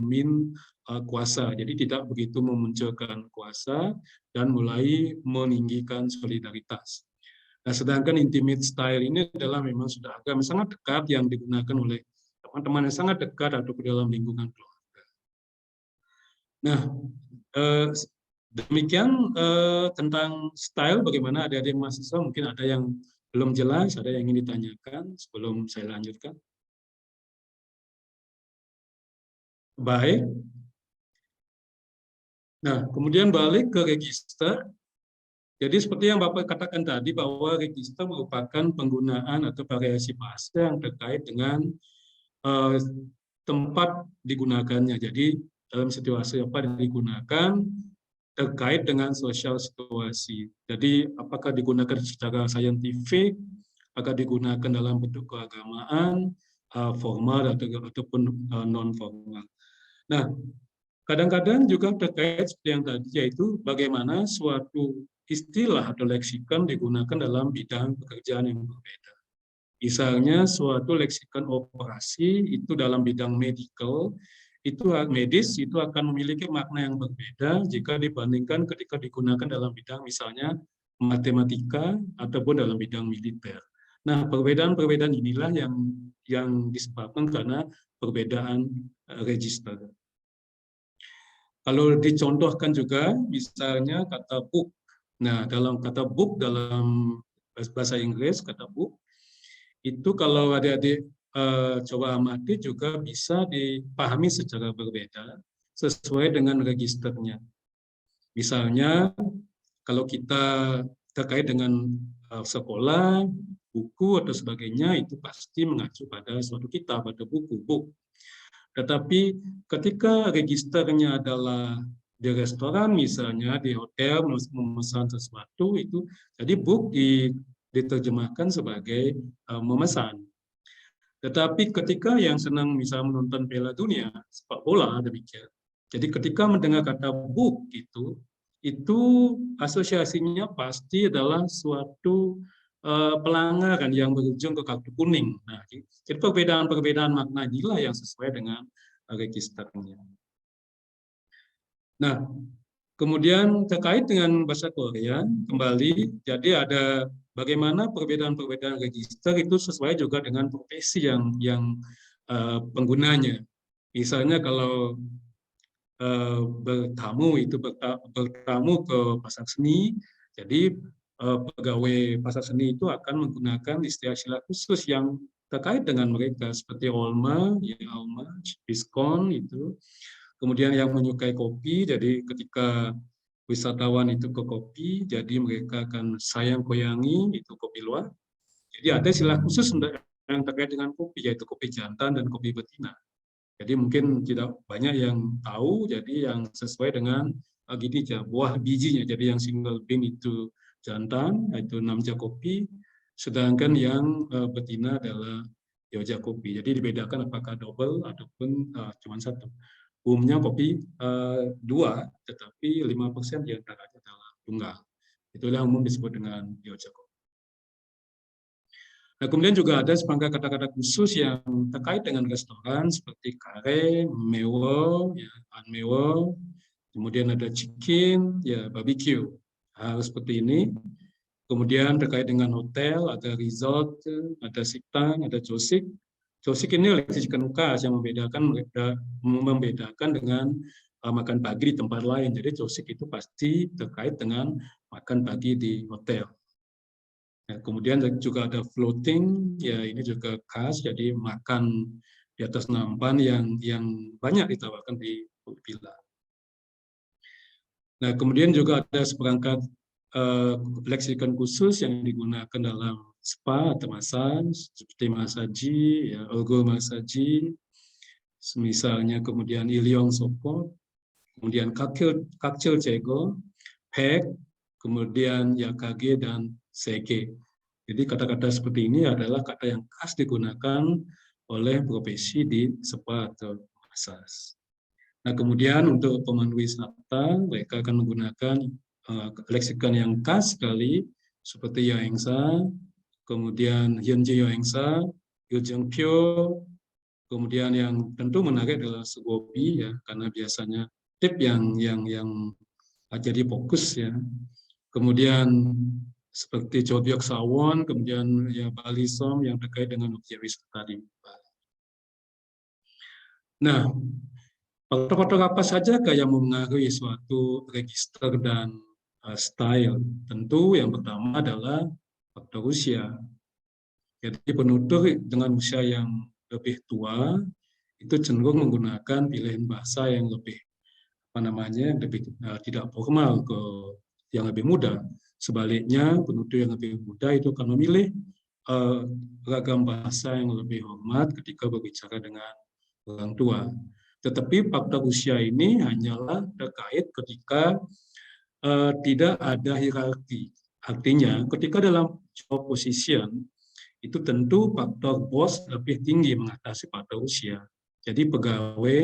kuasa. Jadi tidak begitu memunculkan kuasa dan mulai meninggikan solidaritas. Nah, sedangkan intimate style ini adalah memang sudah agak sangat dekat yang digunakan oleh teman-teman yang sangat dekat atau ke dalam lingkungan keluarga. Nah, demikian tentang style. Bagaimana adik-adik mahasiswa, mungkin ada yang belum jelas, ada yang ingin ditanyakan sebelum saya lanjutkan? Baik. Nah, kemudian balik ke register. Jadi seperti yang Bapak katakan tadi, bahwa register merupakan penggunaan atau variasi bahasa yang terkait dengan tempat digunakannya. Jadi dalam situasi apa digunakan terkait dengan sosial situasi. Jadi apakah digunakan secara saintifik, apakah digunakan dalam bentuk keagamaan, formal ataupun non formal. Nah, kadang-kadang juga terkait seperti yang tadi, yaitu bagaimana suatu istilah atau leksikon digunakan dalam bidang pekerjaan yang berbeda. Misalnya suatu leksikon operasi itu dalam bidang medical, itu medis itu akan memiliki makna yang berbeda jika dibandingkan ketika digunakan dalam bidang misalnya matematika ataupun dalam bidang militer. Nah, perbedaan-perbedaan inilah yang disebabkan karena perbedaan register. Kalau dicontohkan juga, misalnya kata book. Nah, dalam kata book dalam bahasa Inggris, kata book itu kalau adik-adik coba amati juga bisa dipahami secara berbeda sesuai dengan registernya. Misalnya kalau kita terkait dengan sekolah, buku atau sebagainya, itu pasti mengacu pada suatu kitab atau buku, book. Tetapi ketika registernya adalah di restoran misalnya, di hotel memesan sesuatu, itu jadi book diterjemahkan sebagai memesan. Tetapi ketika yang senang misalnya menonton Piala Dunia, sepak bola demikian. Jadi ketika mendengar kata book itu asosiasinya pasti adalah suatu pelanggaran yang berujung ke kartu kuning. Nah, jadi perbedaan-perbedaan makna inilah yang sesuai dengan registernya. Nah, kemudian terkait dengan bahasa Korea, kembali, jadi ada bagaimana perbedaan-perbedaan register itu sesuai juga dengan profesi yang penggunanya. Misalnya kalau bertamu ke pasar seni, jadi pegawai pasar seni itu akan menggunakan istilah-istilah khusus yang terkait dengan mereka seperti olma, diskon itu. Kemudian yang menyukai kopi, jadi ketika wisatawan itu ke kopi, jadi mereka akan sayang koyangi, itu kopi luwak. Jadi ada istilah khusus yang terkait dengan kopi, yaitu kopi jantan dan kopi betina. Jadi mungkin tidak banyak yang tahu, jadi yang sesuai dengan gini aja, buah bijinya. Jadi yang single bean itu jantan, itu namja kopi, sedangkan yang betina adalah yoja kopi. Jadi dibedakan apakah double ataupun cuma satu. Umumnya kopi 2, tetapi 5% diantaranya adalah tunggal. Itulah umum disebut dengan yoja kopi. Nah, kemudian juga ada seperangkat kata-kata khusus yang terkait dengan restoran seperti kare, mewo, ya, unmewo, kemudian ada chicken, ya barbecue. Hal seperti ini. Kemudian terkait dengan hotel, ada resort, ada siktang, ada josik. Josik ini leksikan khas yang membedakan dengan makan pagi di tempat lain. Jadi josik itu pasti terkait dengan makan pagi di hotel. Ya, kemudian juga ada floating, ya ini juga khas, jadi makan di atas nampan yang banyak ditawarkan di villa. Nah, kemudian juga ada seperangkat leksikon khusus yang digunakan dalam spa atau massage, seperti masaji, ya, olgo masaji, misalnya kemudian iliong sopot, kemudian kakcil cego, pek, kemudian yakage dan seke. Jadi kata-kata seperti ini adalah kata yang khas digunakan oleh profesi di spa atau massage. Nah, kemudian untuk pemandu wisata, mereka akan menggunakan leksikon yang khas sekali, seperti Yaengsa, kemudian Hyunji Yaengsa, Yujengpyo, kemudian yang tentu menarik adalah Sugobi, ya, karena biasanya tip yang jadi fokus, ya. Kemudian seperti Jobyok Sawon, kemudian ya Bali Som yang terkait dengan objek wisata di Bali. Nah, faktor-faktor apa saja yang mempengaruhi suatu register dan style? Tentu yang pertama adalah faktor usia. Jadi penutur dengan usia yang lebih tua itu cenderung menggunakan pilihan bahasa yang lebih tidak formal ke yang lebih muda. Sebaliknya penutur yang lebih muda itu akan memilih ragam bahasa yang lebih hormat ketika berbicara dengan orang tua. Tetapi faktor usia ini hanyalah terkait ketika tidak ada hierarki. Artinya, ketika dalam job position, itu tentu faktor bos lebih tinggi mengatasi faktor usia. Jadi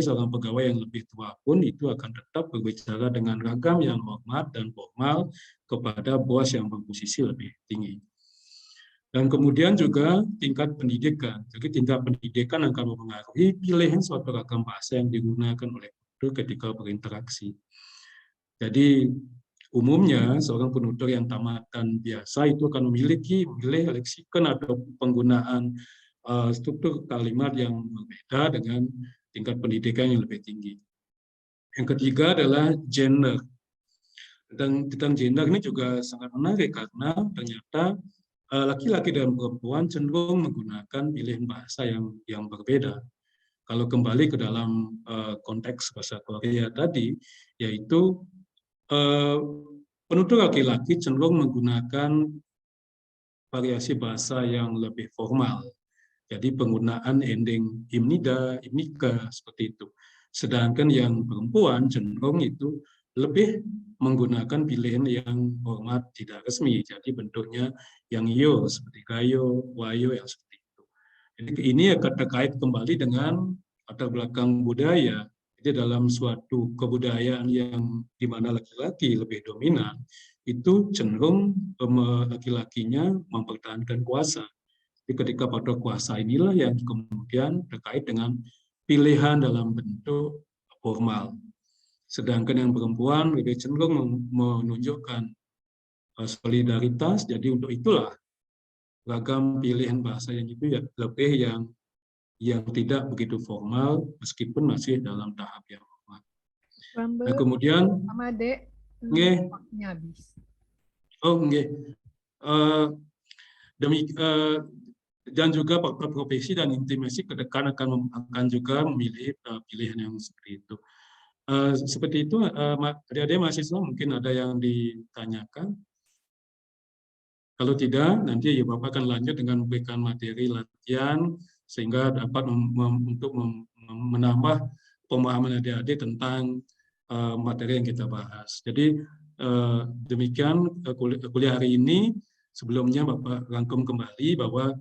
seorang pegawai yang lebih tua pun itu akan tetap berbicara dengan ragam yang hormat dan formal kepada bos yang berposisi lebih tinggi. Dan kemudian juga tingkat pendidikan. Jadi tingkat pendidikan akan mempengaruhi pilihan suatu ragam bahasa yang digunakan oleh penutur ketika berinteraksi. Jadi umumnya seorang penutur yang tamatan biasa itu akan memilih leksikon atau penggunaan struktur kalimat yang berbeda dengan tingkat pendidikan yang lebih tinggi. Yang ketiga adalah gender. Tentang gender ini juga sangat menarik karena ternyata laki-laki dan perempuan cenderung menggunakan pilihan bahasa yang berbeda. Kalau kembali ke dalam konteks bahasa Korea tadi, yaitu penutur laki-laki cenderung menggunakan variasi bahasa yang lebih formal. Jadi penggunaan ending imnida, imnika, seperti itu. Sedangkan yang perempuan cenderung itu lebih menggunakan pilihan yang hormat tidak resmi. Jadi bentuknya yang yo, seperti kayo, wayo, yang seperti itu. Jadi ini akan terkait kembali dengan latar belakang budaya. Jadi dalam suatu kebudayaan yang di mana laki-laki lebih dominan, itu cenderung laki-lakinya mempertahankan kuasa. Jadi ketika faktor kuasa inilah yang kemudian terkait dengan pilihan dalam bentuk formal. Sedangkan yang perempuan lebih cenderung menunjukkan solidaritas, jadi untuk itulah ragam pilihan bahasa yang itu ya lebih yang tidak begitu formal meskipun masih dalam tahap yang formal. Nah, kemudian sama Dek, waktunya habis. Oh, nggih. Dan juga faktor profesi dan intimasi kedekan akan juga memilih pilihan yang seperti itu. Seperti itu, adik-adik mahasiswa mungkin ada yang ditanyakan. Kalau tidak, nanti ya Bapak akan lanjut dengan memberikan materi latihan sehingga dapat untuk menambah pemahaman adik-adik tentang materi yang kita bahas. Jadi demikian kuliah hari ini. Sebelumnya Bapak rangkum kembali bahwa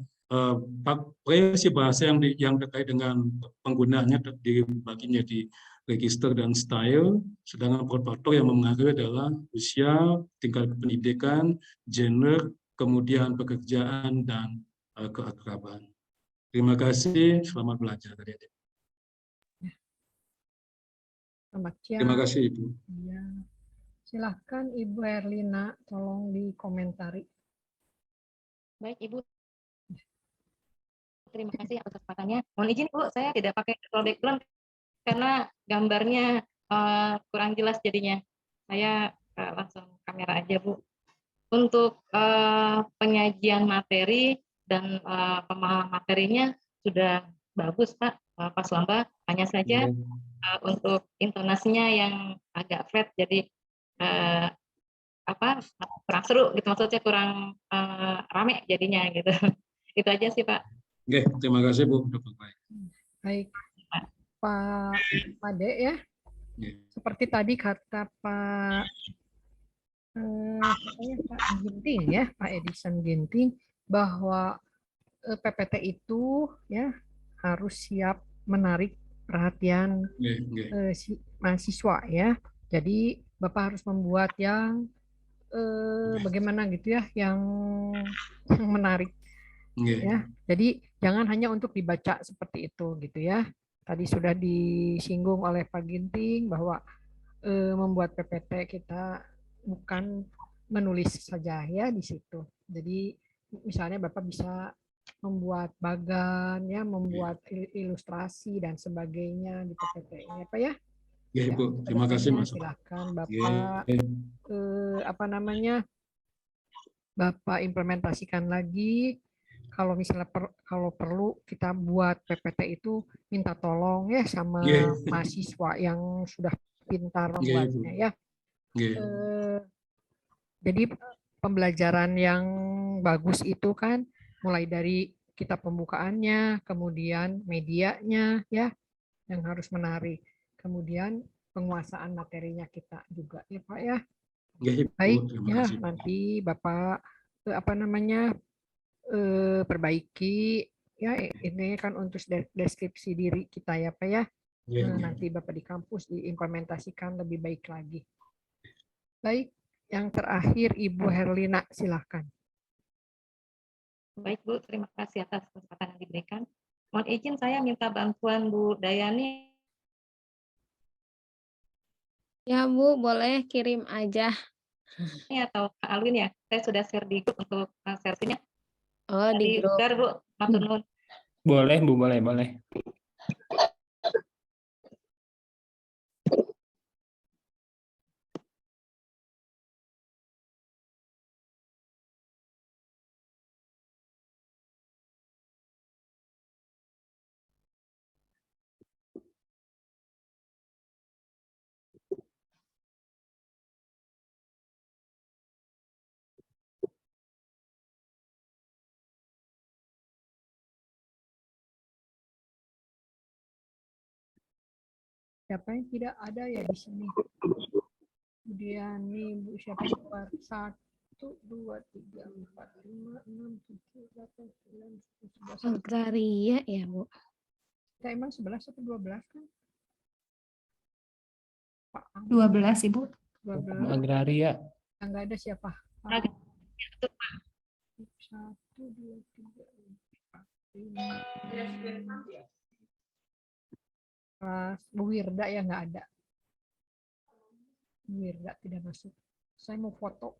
variasi bahasa yang terkait dengan penggunaannya dibagi menjadi register dan style, sedangkan faktor yang mempengaruhi adalah usia, tingkat pendidikan, gender, kemudian pekerjaan, dan keakraban. Terima kasih, selamat belajar adik-adik. Selamat Terima siang. kasih Ibu. Ya. Silahkan Ibu Herlina, tolong dikomentari. Baik Ibu, terima kasih atas kesempatannya. Mohon izin Bu, saya tidak pakai scroll background karena gambarnya kurang jelas jadinya. Saya langsung kamera aja Bu. Untuk penyajian materi dan pemahaman materinya sudah bagus Pak Lamba. Hanya saja untuk intonasinya yang agak flat, jadi kurang seru gitu, maksudnya kurang rame jadinya gitu. Itu aja sih Pak. Oke, terima kasih Bu. Baik. Baik, Pak Ade ya. Seperti tadi kata Pak Ginting ya, Pak Edison Ginting, bahwa PPT itu ya harus siap menarik perhatian mahasiswa ya. Jadi Bapak harus membuat yang bagaimana gitu ya, yang menarik ya. Jadi jangan hanya untuk dibaca seperti itu gitu ya. Tadi sudah disinggung oleh Pak Ginting bahwa membuat PPT kita bukan menulis saja ya di situ. Jadi misalnya Bapak bisa membuat bagan ya, membuat ilustrasi dan sebagainya di PPT-nya Pak ya. Ya Ibu, terima kasih Mas. Silakan Bapak Bapak implementasikan lagi. Kalau misalnya kalau perlu kita buat PPT itu minta tolong ya sama mahasiswa yang sudah pintar membuatnya ya. Jadi pembelajaran yang bagus itu kan mulai dari kita pembukaannya, kemudian medianya ya yang harus menarik, kemudian penguasaan materinya kita juga ya Pak ya. Baik ya, nanti Bapak perbaiki ya, ini kan untuk deskripsi diri kita ya Pak ya. Nanti Bapak di kampus diimplementasikan lebih baik lagi. Baik, yang terakhir Ibu Herlina, silahkan. Baik Bu, terima kasih atas kesempatan yang diberikan. Mohon izin saya minta bantuan Bu Dayani. Ya Bu, boleh kirim aja. Atau Kak Alwin ya, saya sudah share di grup untuk versinya. Oh, di grup. Bu, matur nuwun. Boleh Bu, boleh. Siapa yang tidak ada ya di sini? Kemudian nih Bu, siapa yang keluar? 1, 2, 3, 4, 5, 6, 7, 8, 9, 10, 11. Agraria ya Bu. Kita emang 11 atau 12 kan? 12 Ibu. 12. Agraria. Yang nggak ada siapa? 1, 2, 3, 4, 5. Bu Wirda ya nggak ada. Bu Wirda tidak masuk. Saya mau foto.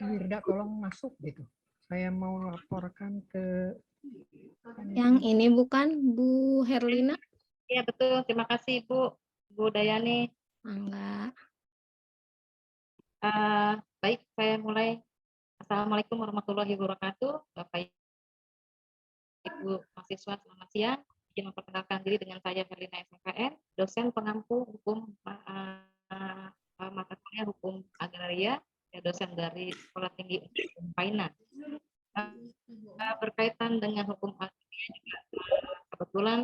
Bu Wirda tolong masuk gitu. Saya mau laporkan ke Yang ini bukan Bu Herlina? Iya betul, terima kasih Bu Dayani. Enggak. Baik, saya mulai. Assalamualaikum warahmatullahi wabarakatuh. Bapak Ibu mahasiswa, selamat siang. Izin memperkenalkan diri dengan saya Herlina SMKN, dosen pengampu hukum mata kuliah hukum agraria, dosen dari Sekolah Tinggi Hukum Paina. Berkaitan dengan hukum agraria juga kebetulan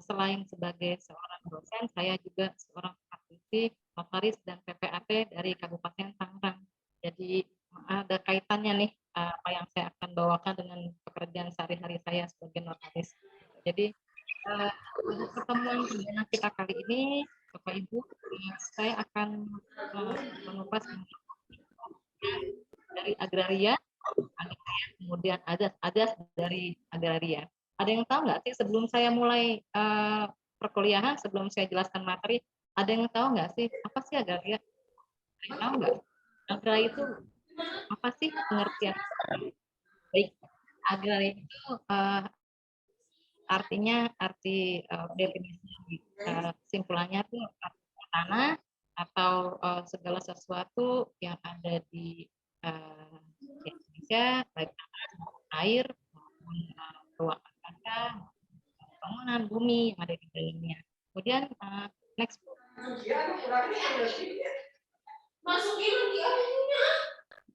selain sebagai seorang dosen, saya juga seorang aktivis, notaris dan PPAT dari Kabupaten Tangerang. Jadi ada kaitannya nih apa yang saya akan bawakan dengan pekerjaan sehari-hari saya sebagai notaris. Jadi untuk pertemuan perdana kita kali ini, Bapak Ibu, saya akan mengupas agraria, kemudian adas dari agraria. Ada yang tahu nggak sih sebelum saya mulai perkuliahan, sebelum saya jelaskan materi, ada yang tahu nggak sih apa sih agraria? Ada yang tahu nggak? Agraria itu apa sih pengertian? Baik, agraria itu artinya definisi simpulannya tuh tanah atau segala sesuatu yang ada di Indonesia, baik tanah, air, maupun ruang angkasa, bangunan, bumi yang ada di dalamnya. Kemudian next.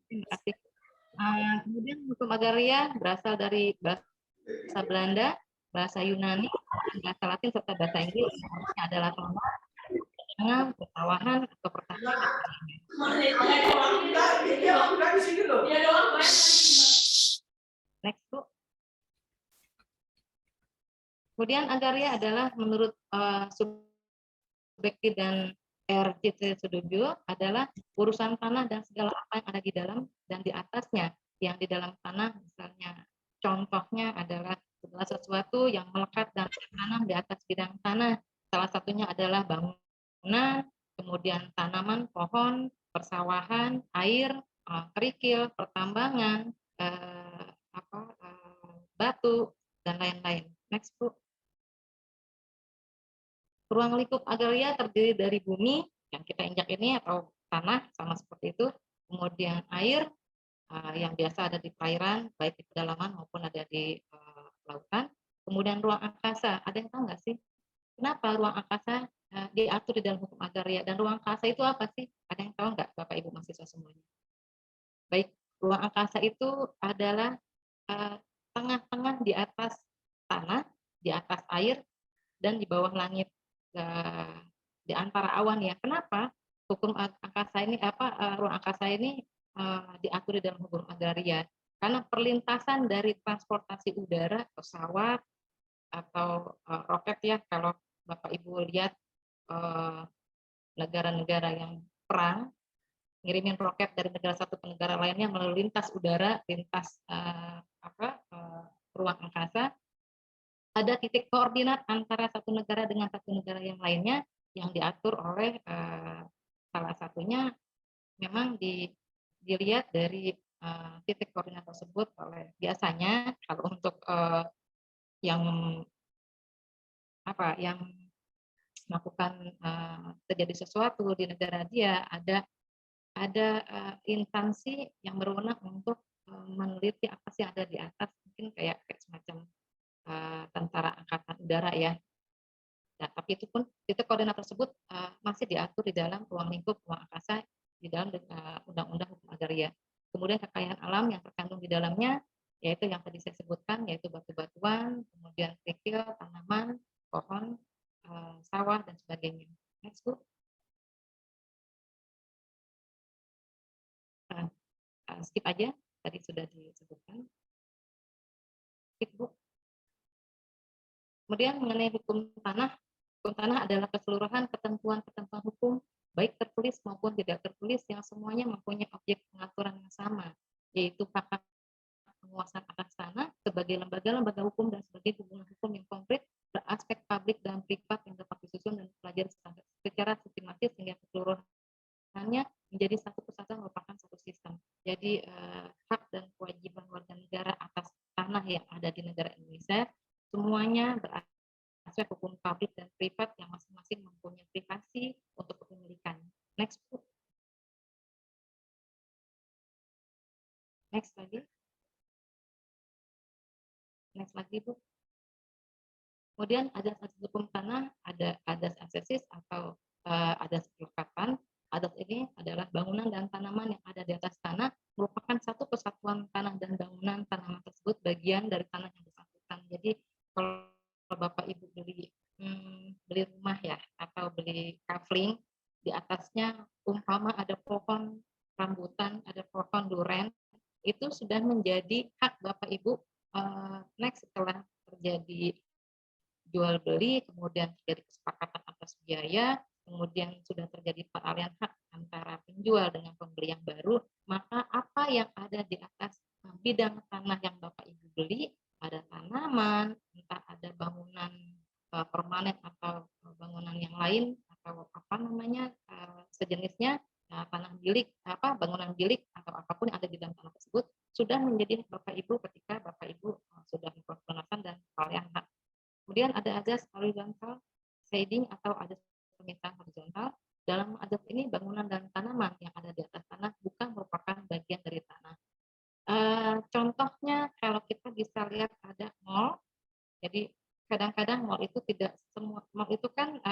Terima kasih. Kemudian hukum agraria berasal dari bahasa Belanda, bahasa Yunani, bahasa Latin serta bahasa Inggris. Artinya adalah tanah, persawahan atau pertanian. Next, Bu. Kemudian agraria adalah menurut Subekti dan RCC Sudojo adalah urusan tanah dan segala apa yang ada di dalam dan di atasnya. Yang di dalam tanah misalnya contohnya adalah segala sesuatu yang melekat dan tertanam di atas bidang tanah. Salah satunya adalah bangunan, kemudian tanaman, pohon, persawahan, air, kerikil, pertambangan, batu, dan lain-lain. Next, Bu. Ruang lingkup agraria terdiri dari bumi yang kita injak ini atau tanah sama seperti itu, kemudian air yang biasa ada di perairan baik di pedalaman maupun ada di lautan, kemudian ruang angkasa. Ada yang tahu nggak sih kenapa ruang angkasa diatur di dalam hukum agraria, dan ruang angkasa itu apa sih? Ada yang tahu nggak Bapak Ibu mahasiswa semuanya? Baik, ruang angkasa itu adalah tengah-tengah di atas tanah, di atas air, dan di bawah langit, di antara awan ya. Kenapa hukum angkasa ini ruang angkasa ini diatur di dalam hukum agraria? Karena perlintasan dari transportasi udara, pesawat atau roket ya, kalau Bapak Ibu lihat negara-negara yang perang ngirimin roket dari negara satu ke negara lainnya melalui lintas udara, lintas ruang angkasa, ada titik koordinat antara satu negara dengan satu negara yang lainnya yang diatur oleh salah satunya memang dilihat dari titik koordinat tersebut oleh biasanya kalau untuk yang melakukan terjadi sesuatu di negara dia ada instansi yang berwenang untuk meneliti apa sih yang ada di atas, mungkin kayak semacam tentara angkatan udara ya. Nah, tapi itu pun titik koordinat tersebut masih diatur di dalam ruang lingkup ruang angkasa di dalam undang-undang hukum agraria. Kemudian kekayaan alam yang terkandung di dalamnya yaitu yang tadi saya sebutkan, yaitu batu-batuan, kemudian kerikil, tanaman, pohon, sawah dan sebagainya. Next, Bu. Skip aja, tadi sudah disebutkan. Skip, Bu. Kemudian mengenai hukum tanah adalah keseluruhan ketentuan-ketentuan hukum, baik tertulis maupun tidak tertulis, yang semuanya mempunyai objek pengaturan yang sama, yaitu hak penguasaan atas tanah sebagai lembaga-lembaga hukum dan sebagai hubungan hukum yang konkret beraspek publik dan privat yang dapat disusun dan dipelajari secara sistematis sehingga keseluruhannya menjadi satu kesatuan merupakan satu sistem. Jadi hak dan kewajiban warga negara atas tanah yang ada di negara Indonesia semuanya beraspek hukum publik dan privat yang masing-masing mempunyai privasi untuk kepemilikan. Next, Bu. Next lagi. Next lagi, Bu. Kemudian adas hukum tanah, ada adas aksesis atau adas kelengkapan. Adas ini adalah bangunan dan tanaman yang ada di atas tanah, merupakan satu kesatuan tanah dan bangunan tanaman tersebut bagian dari tanah yang bersangkutan. Jadi kalau Bapak Ibu beli rumah ya atau beli kafling, di atasnya umpama ada pohon rambutan, ada pohon duren, itu sudah menjadi hak Bapak Ibu. Next, setelah terjadi jual beli, kemudian terjadi kesepakatan atas biaya, kemudian sudah terjadi peralihan hak antara penjual dengan pembeli yang baru, maka apa yang ada di atas bidang tanah yang Bapak Ibu beli, ada tanaman, entah ada bangunan permanen atau bangunan yang lain atau apa namanya sejenisnya, tanah bilik, bangunan bilik atau apapun yang ada di dalam tanah tersebut sudah menjadi hak Bapak Ibu ketika Bapak Ibu sudah melakukan pelunasan dan pengalihan hak. Kemudian ada azas horizontal shading atau azas pemisahan horizontal. Dalam azas ini bangunan dan tanaman yang ada di atas tanah bukan merupakan bagian dari tanah. Contohnya kalau kita bisa lihat ada mall, jadi kadang-kadang mall itu tidak semua mall itu kan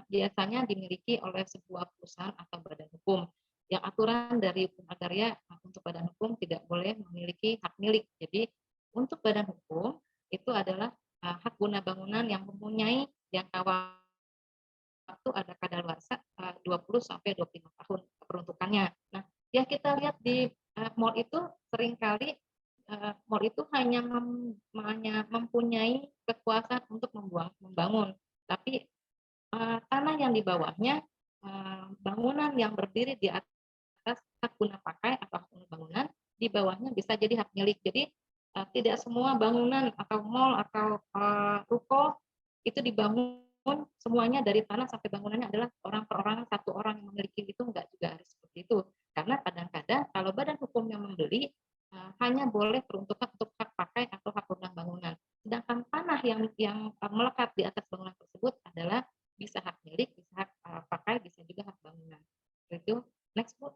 biasanya dimiliki oleh sebuah perusahaan atau badan hukum. Yang aturan dari hukum agraria untuk badan hukum tidak boleh memiliki hak milik. Jadi untuk badan hukum itu adalah hak guna bangunan yang mempunyai jangka waktu ada kadaluarsa 20 sampai 25 tahun peruntukannya. Nah, yang kita lihat di mall itu seringkali mall itu hanya mempunyai kekuasaan untuk membangun, tapi tanah yang di bawahnya, bangunan yang berdiri di atas hak guna pakai atau hak guna bangunan, di bawahnya bisa jadi hak milik. Jadi tidak semua bangunan atau mall atau ruko itu dibangun semuanya dari tanah sampai bangunannya adalah orang per orang, satu orang yang memiliki, itu enggak juga harus seperti itu. Karena kadang-kadang kalau badan hukum yang membeli hanya boleh peruntukan untuk hak pakai atau hak guna bangunan. Sedangkan tanah yang melekat di atas bangunan tersebut adalah bisa hak milik, bisa hak pakai, bisa juga hak bangunan. Itu next Bu.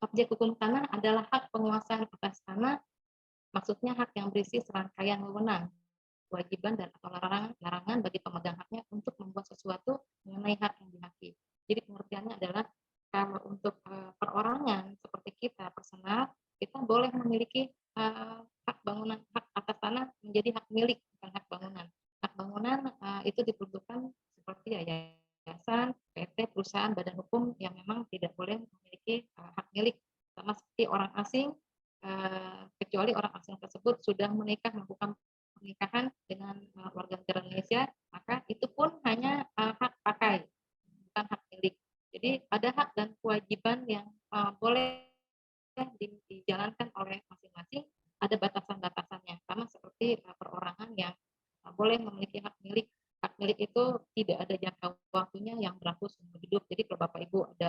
Objek hukum tanah adalah hak penguasaan atas tanah, maksudnya hak yang berisi serangkaian wewenang, kewajiban dan atau larangan bagi pemegang haknya untuk membuat sesuatu mengenai hak yang dihaki. Jadi pengertiannya adalah kalau untuk perorangan seperti kita personal, kita boleh memiliki hak bangunan, hak atas tanah menjadi hak milik, bukan hak bangunan. Hak bangunan itu diperuntukkan seperti yayasan, PT, perusahaan, badan hukum yang memang tidak boleh memiliki hak milik, sama seperti orang asing, kecuali orang asing tersebut sudah menikah, melakukan pernikahan dengan warga negara Indonesia, maka itu pun hanya hak pakai, bukan hak milik. Jadi ada hak dan kewajiban yang boleh dijalankan oleh masing-masing, ada batasan-batasannya, sama seperti perorangan yang boleh memiliki hak milik. Hak milik itu tidak ada jangka waktunya yang berlaku seumur hidup. Jadi kalau Bapak Ibu ada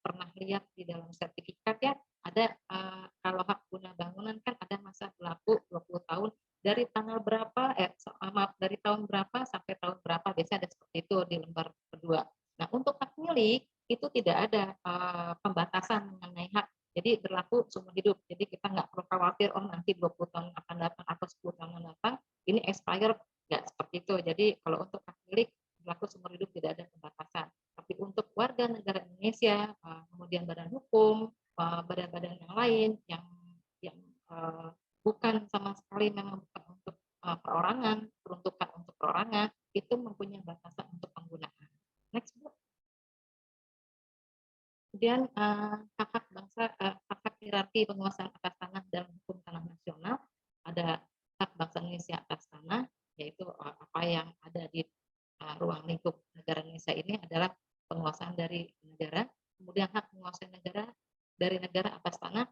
pernah lihat di dalam sertifikat ya, ada kalau hak guna bangunan kan ada masa berlaku 20 tahun dari tanggal berapa dari tahun berapa sampai tahun berapa, biasanya ada seperti itu di lembar kedua. Nah, untuk hak milik itu tidak ada pembatasan mengenai hak, jadi berlaku seumur hidup. Jadi kita nggak perlu khawatir nanti 20 tahun akan datang atau 10 tahun akan datang ini expire, nggak seperti itu. Jadi kalau untuk hak milik berlaku seumur hidup, tidak ada pembatasan. Tapi untuk warga negara Indonesia, kemudian badan hukum, badan-badan yang lain yang bukan sama sekali memang bukan untuk perorangan, peruntukan untuk perorangan, itu mempunyai batasan untuk penggunaan. Next Bu. Kemudian hak-hak bangsa, hak-hak hierarki penguasaan atas tanah dalam hukum tanah nasional, ada hak bangsa Indonesia atas tanah, yaitu apa yang ada di ruang lingkup negara Indonesia ini adalah penguasaan dari negara. Kemudian hak penguasaan negara dari negara atas tanah,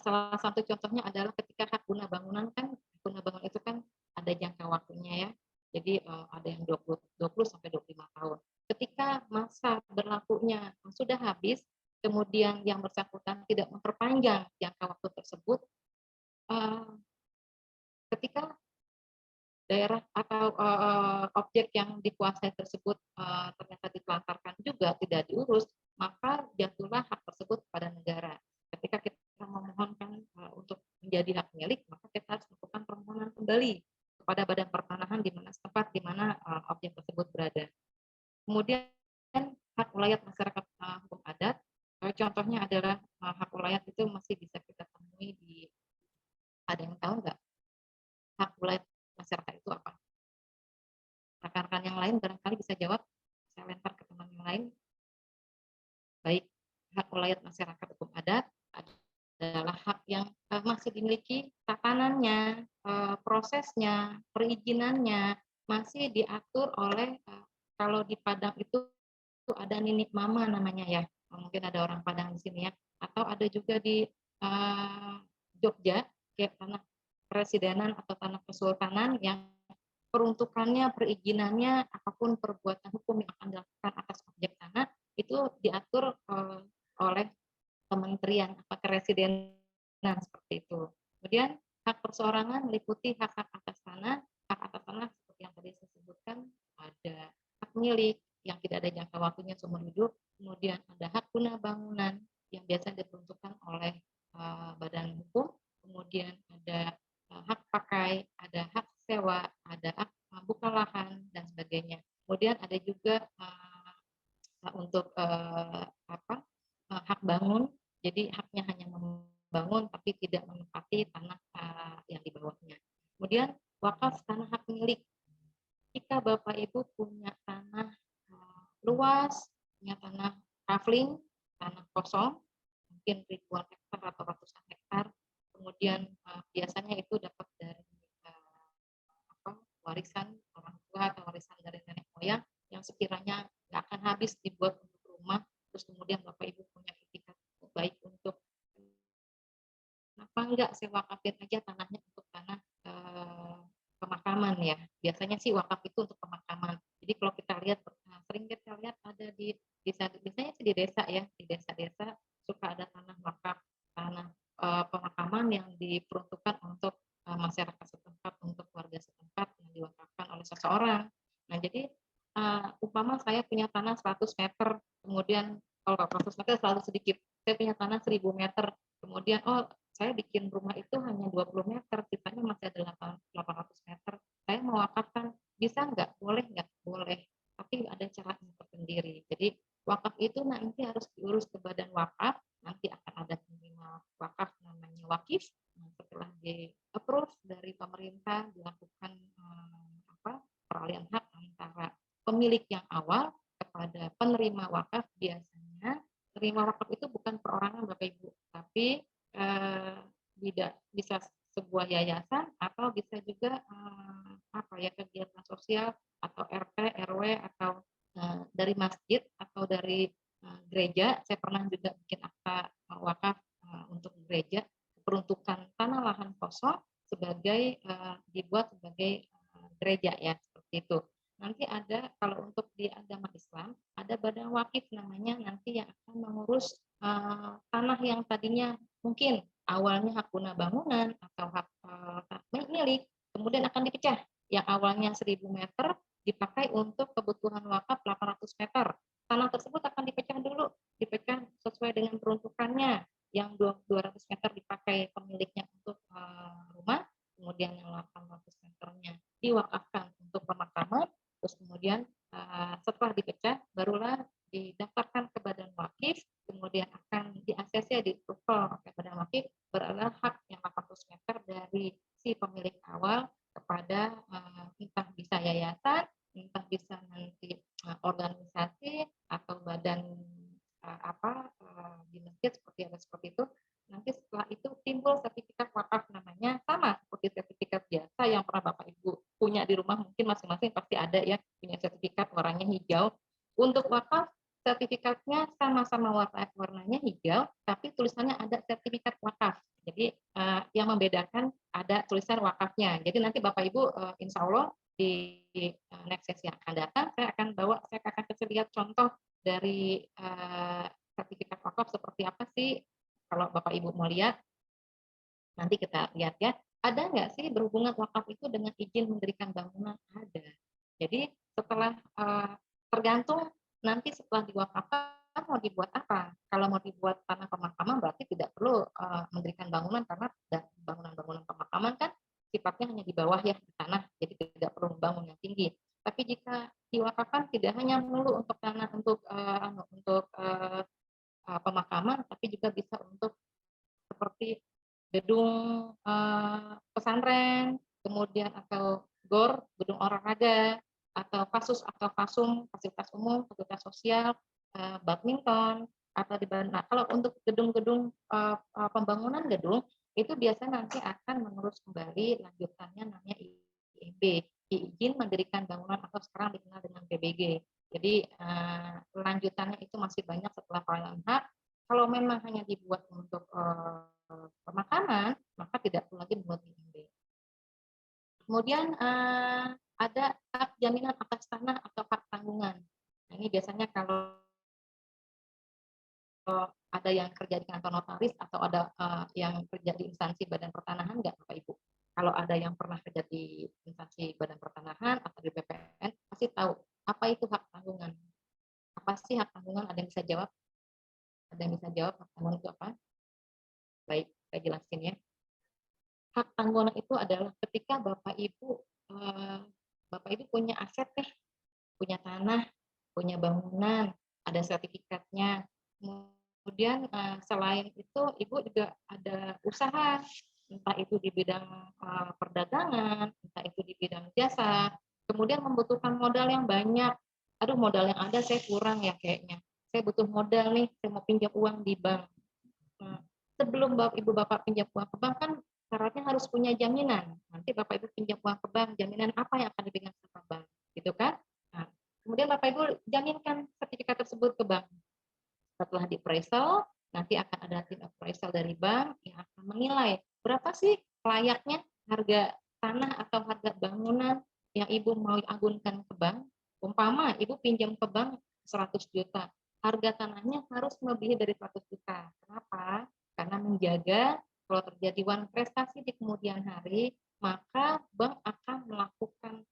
salah satu contohnya adalah ketika hak guna bangunan kan, guna bangunan itu kan ada jangka waktunya ya. Jadi ada yang 20 sampai 25 tahun. Ketika masa berlakunya sudah habis, kemudian yang bersangkutan tidak memperpanjang jangka waktu tersebut, ketika daerah atau objek yang dikuasai tersebut ternyata ditelantarkan juga tidak diurus, maka jatuhlah hak tersebut pada negara. Ketika kita memohonkan untuk menjadi hak milik, maka kita harus melakukan permohonan kembali kepada badan pertanahan di mana tempat di mana objek tersebut berada. Kemudian hak wilayah masyarakat hukum adat, contohnya adalah hak wilayah itu masih bisa kita temui di, ada yang tahu nggak hak wilayah masyarakat itu apa? Rekan-rekan yang lain barangkali bisa jawab, saya lempar ke teman yang lain. Baik, hak wilayah masyarakat hukum adat adalah hak yang masih dimiliki tatanannya, prosesnya, perizinannya masih diatur oleh kalau di Padang itu ada ninik mama namanya ya. mungkin ada orang Padang di sini ya, atau ada juga di Jogja, kayak tanah presidenan atau tanah kesultanan yang peruntukannya, perizinannya, apapun perbuatan hukum yang akan dilakukan atas objek tanah itu diatur oleh kementerian atau kepresidenan seperti itu. Kemudian hak perseorangan meliputi hak-hak atas tanah, hak atas tanah seperti yang tadi saya sebutkan, ada hak milik yang tidak ada jangka waktunya seumur hidup, kemudian ada hak guna bangunan yang biasanya diperuntukkan oleh badan hukum, kemudian ada hak pakai, ada hak sewa, ada hak buka lahan dan sebagainya. Kemudian ada juga untuk hak bangun, jadi haknya hanya membangun tapi tidak menempati tanah yang di bawahnya. Kemudian wakaf tanah hak milik. Jika Bapak Ibu punya tanah luas, punya tanah kafling, tanah kosong, mungkin ribuan hektar atau ratusan hektar, kemudian biasanya itu dapat dari warisan orang tua atau warisan dari nenek moyang yang sekiranya nggak akan habis dibuat untuk rumah, terus kemudian Bapak Ibu punya etikat baik untuk kenapa enggak saya wakafin aja tanahnya untuk tanah pemakaman ya. Biasanya sih wakaf itu untuk pemakaman. Jadi kalau kita lihat sering kita lihat ada di desa, biasanya sih di desa ya, di desa-desa suka ada tanah wakaf, tanah pemakaman yang diperuntukkan untuk masyarakat setempat, untuk warga setempat yang diwakafkan oleh seseorang. Nah, jadi umpama saya punya tanah 100 meter, kemudian kalau 100 meter selalu sedikit. Saya punya tanah 1000 meter, kemudian saya bikin rumah itu hanya 20 meter, sisanya masih ada 800 meter. Saya mewakafkan, bisa nggak? Boleh nggak? Boleh. Tapi ada cara tersendiri. Jadi wakaf itu nanti harus diurus ke badan wakaf, nanti akan ada penerima wakaf namanya wakif. Nah, setelah di-approve dari pemerintah, dilakukan peralihan hak antara pemilik yang awal kepada penerima wakaf. Biasanya penerima wakaf itu bukan perorangan Bapak Ibu, tapi bisa sebuah yayasan atau bisa juga kegiatan sosial atau RT, RW atau dari masjid atau dari gereja. Saya pernah juga bikin akta wakaf untuk gereja, peruntukan tanah lahan kosong sebagai dibuat sebagai gereja ya, seperti itu. Nanti ada, kalau untuk di agama Islam ada badan wakif namanya, nanti yang akan mengurus tanah yang tadinya mungkin awalnya hak guna bangunan atau hak milik, kemudian akan dipecah. Yang awalnya 1000 meter dipakai untuk kebutuhan wakaf 800 meter. Tanah tersebut akan dipecah dulu, dipecah sesuai dengan peruntukannya. Yang 200 meter dipakai pemiliknya untuk rumah, kemudian yang 800 meternya diwakafkan untuk pemakaman, terus kemudian setelah dipecah barulah didaftarkan ke badan wakif, kemudian akan di-ACC, di-approve oleh badan wakif, berada hak yang 800 meter dari si pemilik awal kepada entah bisa yayasan, entah bisa nanti organisasi atau badan di masjid seperti itu. Nanti setelah itu timbul sertifikat wakaf namanya, sama seperti sertifikat biasa yang pernah Bapak Ibu punya di rumah, mungkin masing-masing pasti ada ya, punya sertifikat warnanya hijau. Untuk wakaf sertifikatnya sama-sama warnanya hijau, tapi tulisannya ada sertifikat wakaf. Jadi yang membedakan ada tulisan wakafnya. Jadi nanti Bapak Ibu insya Allah di next sesi yang akan datang saya akan kasih lihat contoh dari sertifikat wakaf seperti apa sih. Kalau Bapak Ibu mau lihat, nanti kita lihat ya, ada nggak sih berhubungan wakaf itu dengan izin mendirikan bangunan? Ada. Jadi setelah tergantung nanti setelah diwakafkan mau dibuat apa. Kalau mau dibuat tanah pemakaman berarti tidak perlu mendirikan bangunan, karena bangunan-bangunan pemakaman kan sifatnya hanya di bawah ya, di tanah, jadi tidak perlu membangun yang tinggi. Tapi jika diwakafkan tidak hanya melulu untuk tanah untuk pemakaman, tapi juga bisa untuk seperti gedung pesantren, kemudian atau GOR, gedung olahraga, atau kasus atau fasum, fasilitas umum, fasilitas sosial, badminton, atau di mana. Nah, kalau untuk gedung-gedung pembangunan gedung itu biasanya nanti akan mengurus kembali lanjutannya namanya IMB, izin mendirikan bangunan atau sekarang dikenal dengan PBG. Jadi lanjutannya itu masih banyak setelah pengalihan hak. Kalau memang hanya dibuat untuk pemakaman, maka tidak perlu lagi membuat IMB. Kemudian ada hak jaminan atas tanah atau hak tanggungan. Nah, ini biasanya kalau ada yang kerja di kantor notaris atau ada yang kerja di instansi badan pertanahan, nggak Bapak Ibu? Kalau ada yang pernah kerja di instansi badan pertanahan atau di BPN, pasti tahu apa itu hak tanggungan. Apa sih hak tanggungan? Ada yang bisa jawab? Ada yang bisa jawab hak tanggungan itu apa? Baik, saya jelasin ya. Hak tanggungan itu adalah ketika Bapak Ibu punya aset nih, punya tanah, punya bangunan, ada sertifikatnya. Kemudian selain itu Ibu juga ada usaha, entah itu di bidang perdagangan, entah itu di bidang jasa. Kemudian membutuhkan modal yang banyak. Aduh, modal yang ada saya kurang ya kayaknya. Saya butuh modal nih, saya mau pinjam uang di bank. Nah, sebelum Ibu Bapak pinjam uang ke bank kan syaratnya harus punya jaminan. Nanti Bapak Ibu pinjam uang ke bank, jaminan apa yang akan dipegang sama bank, gitu kan? Nah, kemudian Bapak Ibu jaminkan sertifikat tersebut ke bank. Setelah di appraisal, nanti akan ada tim appraisal dari bank yang akan menilai berapa sih layaknya harga tanah atau harga bangunan yang Ibu mau agunkan ke bank. Umpama Ibu pinjam ke bank 100 juta, harga tanahnya harus melebihi dari 100 juta. Kenapa? Karena menjaga kalau terjadi wan prestasi di kemudian hari, maka bank akan melakukan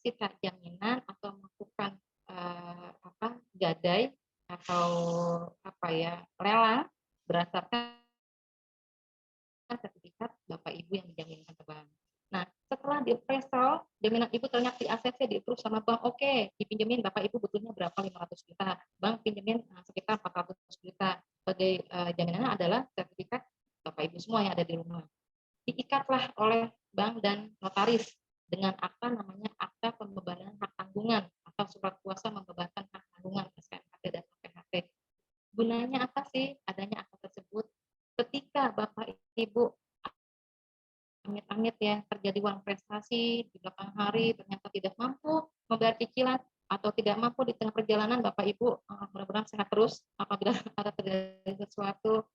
sita jaminan atau melakukan gadai atau lelang berdasarkan sertifikat Bapak Ibu yang dijaminkan ke bank. Nah, setelah di appraisal, jaminan Ibu ternyata di ACC di approve sama bank, oke, dipinjemin Bapak Ibu butuhnya berapa 500 juta, bank pinjemin sekitar 400 juta. Sebagai jaminannya adalah sertifikat Bapak Ibu semua yang ada di rumah. Diikatlah oleh bank dan notaris dengan akta namanya akta pembebanan hak tanggungan atau surat kuasa membebankan hak tanggungan SKMHT dan PHT. Gunanya apa sih adanya akta tersebut? Ketika Bapak Ibu amit-amit ya terjadi uang prestasi di belakang hari ternyata tidak mampu membayar cicilan atau tidak mampu di tengah perjalanan, Bapak Ibu mudah-mudahan sehat terus, apabila ada terjadi sesuatu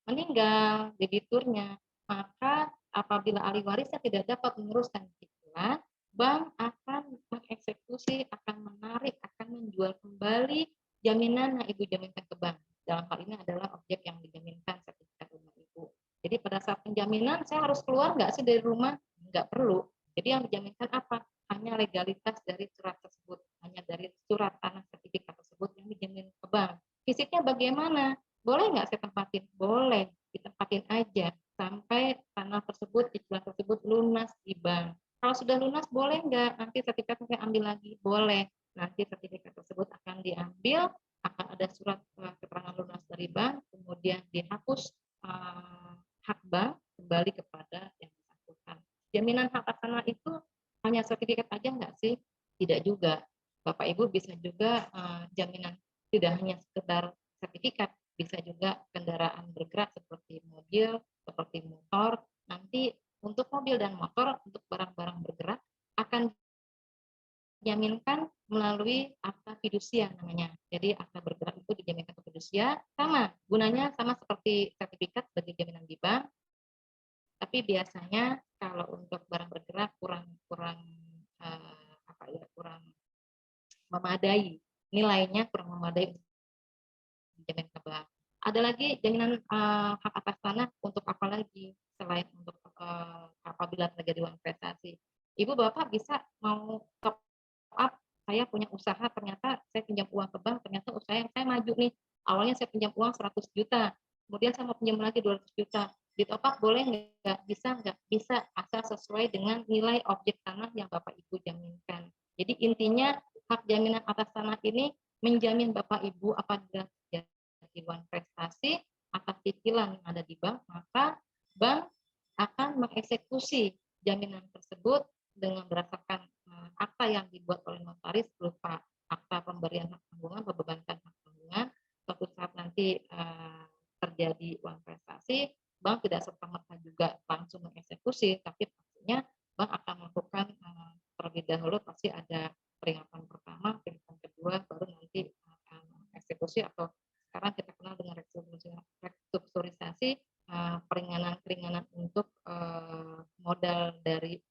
meninggal debiturnya, maka apabila ahli warisnya tidak dapat meneruskan cicilan, bank akan mengeksekusi, akan menarik, akan menjual kembali jaminan yang Ibu jaminkan ke bank. Dalam hal ini adalah objek yang dijaminkan sertifikat rumah Ibu. Jadi pada saat penjaminan saya harus keluar nggak sih dari rumah? Nggak perlu. Jadi yang dijaminkan apa? Hanya legalitas dari surat tersebut, hanya dari surat tanah sertifikat tersebut yang dijamin ke bank. Fisiknya bagaimana? Boleh nggak saya tempatin? Boleh, ditempatin aja sampai tanah tersebut, cicilan tersebut lunas di bank. Kalau sudah lunas boleh nggak? Nanti sertifikatnya saya ambil lagi? Boleh. Nanti sertifikat tersebut akan diambil, akan ada surat keterangan lunas dari bank, kemudian dihapus hak bank kembali kepada yang bersangkutan. Jaminan hak atas tanah itu hanya sertifikat aja nggak sih? Tidak juga. Bapak Ibu bisa juga jaminan tidak hanya sekedar sertifikat, bisa juga kendaraan bergerak seperti mobil, seperti motor. Nanti untuk mobil dan motor, untuk barang-barang bergerak akan dijaminkan melalui akta fidusia namanya. Jadi akta bergerak itu dijaminkan ke fidusia, sama gunanya sama seperti sertifikat sebagai jaminan di bank. Tapi biasanya kalau untuk barang bergerak kurang memadai, nilainya kurang memadai untuk dijamin ke bank. Ada lagi jaminan hak atas tanah untuk apa lagi selain untuk apabila terjadi uang prestasi. Ibu Bapak bisa mau top up, saya punya usaha, ternyata saya pinjam uang ke bank, ternyata usaha yang saya maju nih. Awalnya saya pinjam uang 100 juta, kemudian saya mau pinjam lagi 200 juta. Di top up boleh nggak? Bisa nggak? Bisa, asal sesuai dengan nilai objek tanah yang Bapak Ibu jaminkan. Jadi intinya hak jaminan atas tanah ini menjamin Bapak Ibu apabila terjadi uang prestasi atas cicilan yang ada di bank, maka bank akan mengeksekusi jaminan tersebut dengan berdasarkan akta yang dibuat oleh notaris berupa akta pemberian hak tanggungan, membebankan hak tanggungan. Suatu saat nanti terjadi uang prestasi, bank tidak serta-merta juga langsung mengeksekusi, tapi pastinya bank akan melakukan terlebih dahulu pasti ada peringatan pertama, peringatan resolusi atau sekarang kita kenal dengan restrukturisasi, keringanan-keringanan untuk modal dari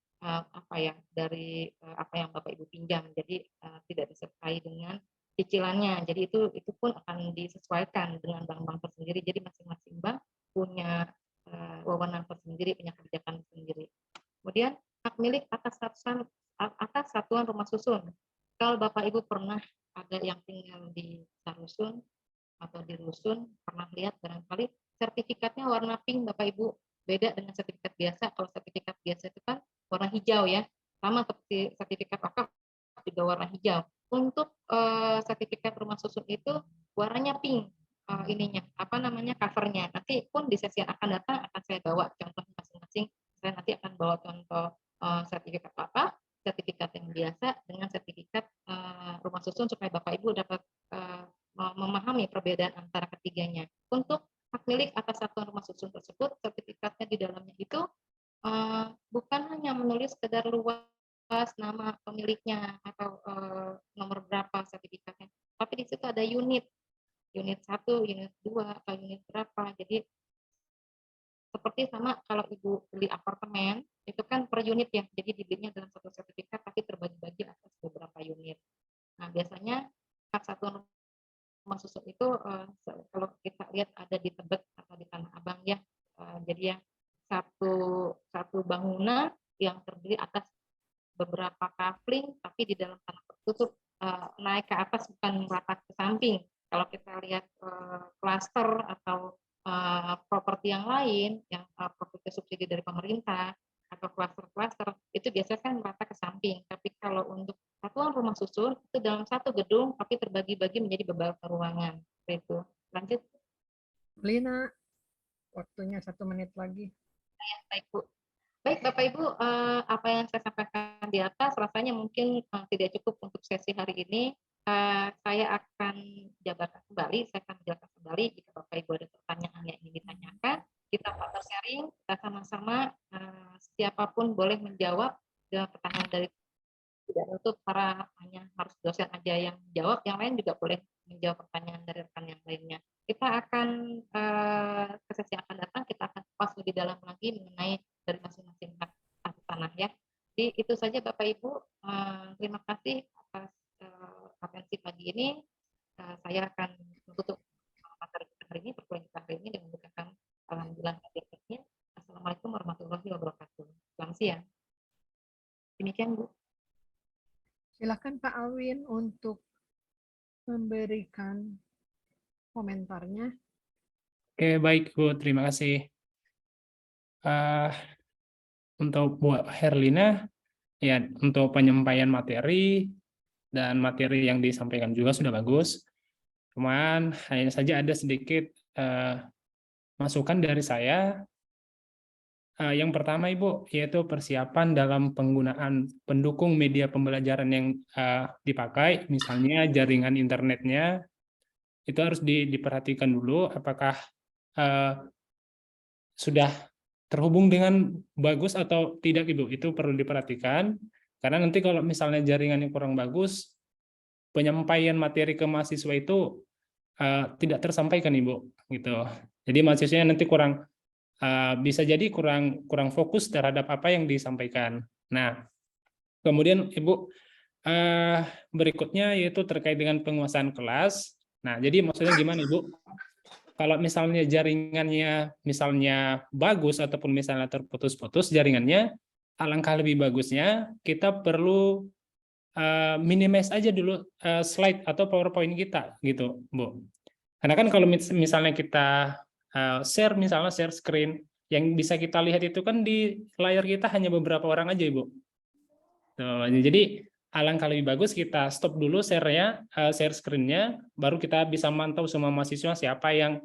dari apa yang Bapak Ibu pinjam. Jadi tidak disertai dengan cicilannya. Jadi itu pun akan disesuaikan dengan bank-bank tersendiri. Jadi masing-masing bank punya wewenang tersendiri, punya kebijakan sendiri. Kemudian hak milik atas satuan rumah susun. Kalau Bapak Ibu pernah ada yang tinggal di sarusun atau di rusun, pernah lihat barangkali sertifikatnya warna pink Bapak Ibu, beda dengan sertifikat biasa. Kalau sertifikat biasa itu kan warna hijau ya, sama seperti sertifikat wakaf juga warna hijau. Untuk sertifikat rumah susun itu warnanya pink, covernya. Nanti pun di sesi yang akan datang akan saya bawa contoh masing-masing. Saya nanti akan bawa contoh sertifikat apa, sertifikat yang biasa dengan sertifikat rumah susun supaya Bapak Ibu dapat memahami perbedaan antara ketiganya. Untuk hak milik atas satuan rumah susun tersebut, sertifikatnya di dalamnya itu bukan hanya menulis sekedar luas nama pemiliknya atau nomor berapa sertifikatnya, tapi di situ ada unit 1, unit 2, atau unit berapa. Jadi seperti sama kalau Ibu beli apartemen, itu kan per unit ya, jadi dibelinya dalam satu sertifikat tapi terbagi-bagi atas beberapa unit. Nah, biasanya hak satuan rumah susun itu kalau kita lihat ada di Tebet atau di Tanah Abang ya, jadi ya satu bangunan yang terdiri atas beberapa kafling, tapi di dalam tanah tertutup, naik ke atas bukan merata ke samping. Kalau kita lihat klaster atau properti yang lain, yang properti subsidi dari pemerintah atau klaster-klaster, itu biasanya kan merata ke samping. Tapi kalau untuk satuan rumah susun, itu dalam satu gedung, tapi terbagi-bagi menjadi beberapa ruangan. Itu. Lanjut. Lina, waktunya 1 menit lagi. Baik, Bu. Baik, Bapak Ibu, apa yang saya sampaikan di atas rasanya mungkin tidak cukup untuk sesi hari ini. Saya akan jabarkan kembali, saya akan menjelaskan kembali jika Bapak Ibu ada pertanyaan yang ingin ditanyakan. Kita partner sharing, kita sama-sama siapapun boleh menjawab dengan pertanyaan dari tidak untuk para hanya harus dosen aja yang jawab, yang lain juga boleh menjawab pertanyaan dari rekan yang lainnya. Kita akan ke sesi yang akan datang, kita akan kupas lebih dalam lagi mengenai dari masing-masing hak tanah ya. Jadi itu saja Bapak Ibu, terima kasih atas atensi pagi ini. Saya akan menutup materi kita hari ini, perkuliahan kita hari ini dengan membukakan alhamdulillah hadiahnya. Assalamualaikum warahmatullahi wabarakatuh. Selamat siang. Demikian Bu. Silakan Pak Alwin untuk memberikan komentarnya. Oke, baik Bu, terima kasih. Untuk Bu Herlina, ya untuk penyampaian materi dan materi yang disampaikan juga sudah bagus. Cuman hanya saja ada sedikit masukan dari saya. Yang pertama Ibu, yaitu persiapan dalam penggunaan pendukung media pembelajaran yang dipakai, misalnya jaringan internetnya, itu harus diperhatikan dulu apakah sudah terhubung dengan bagus atau tidak Ibu. Itu perlu diperhatikan, karena nanti kalau misalnya jaringannya kurang bagus, penyampaian materi ke mahasiswa itu tidak tersampaikan Ibu. Gitu. Jadi mahasiswanya nanti bisa jadi kurang fokus terhadap apa yang disampaikan. Nah, kemudian Ibu, berikutnya yaitu terkait dengan penguasaan kelas. Nah, jadi maksudnya gimana Ibu? Kalau misalnya jaringannya misalnya bagus ataupun misalnya terputus-putus jaringannya, alangkah lebih bagusnya kita perlu minimize aja dulu slide atau PowerPoint kita gitu, Bu. Karena kan kalau misalnya kita share screen, yang bisa kita lihat itu kan di layar kita hanya beberapa orang aja Ibu. Tuh, jadi alangkah lebih bagus kita stop dulu share screen-nya, baru kita bisa mantau semua mahasiswa siapa yang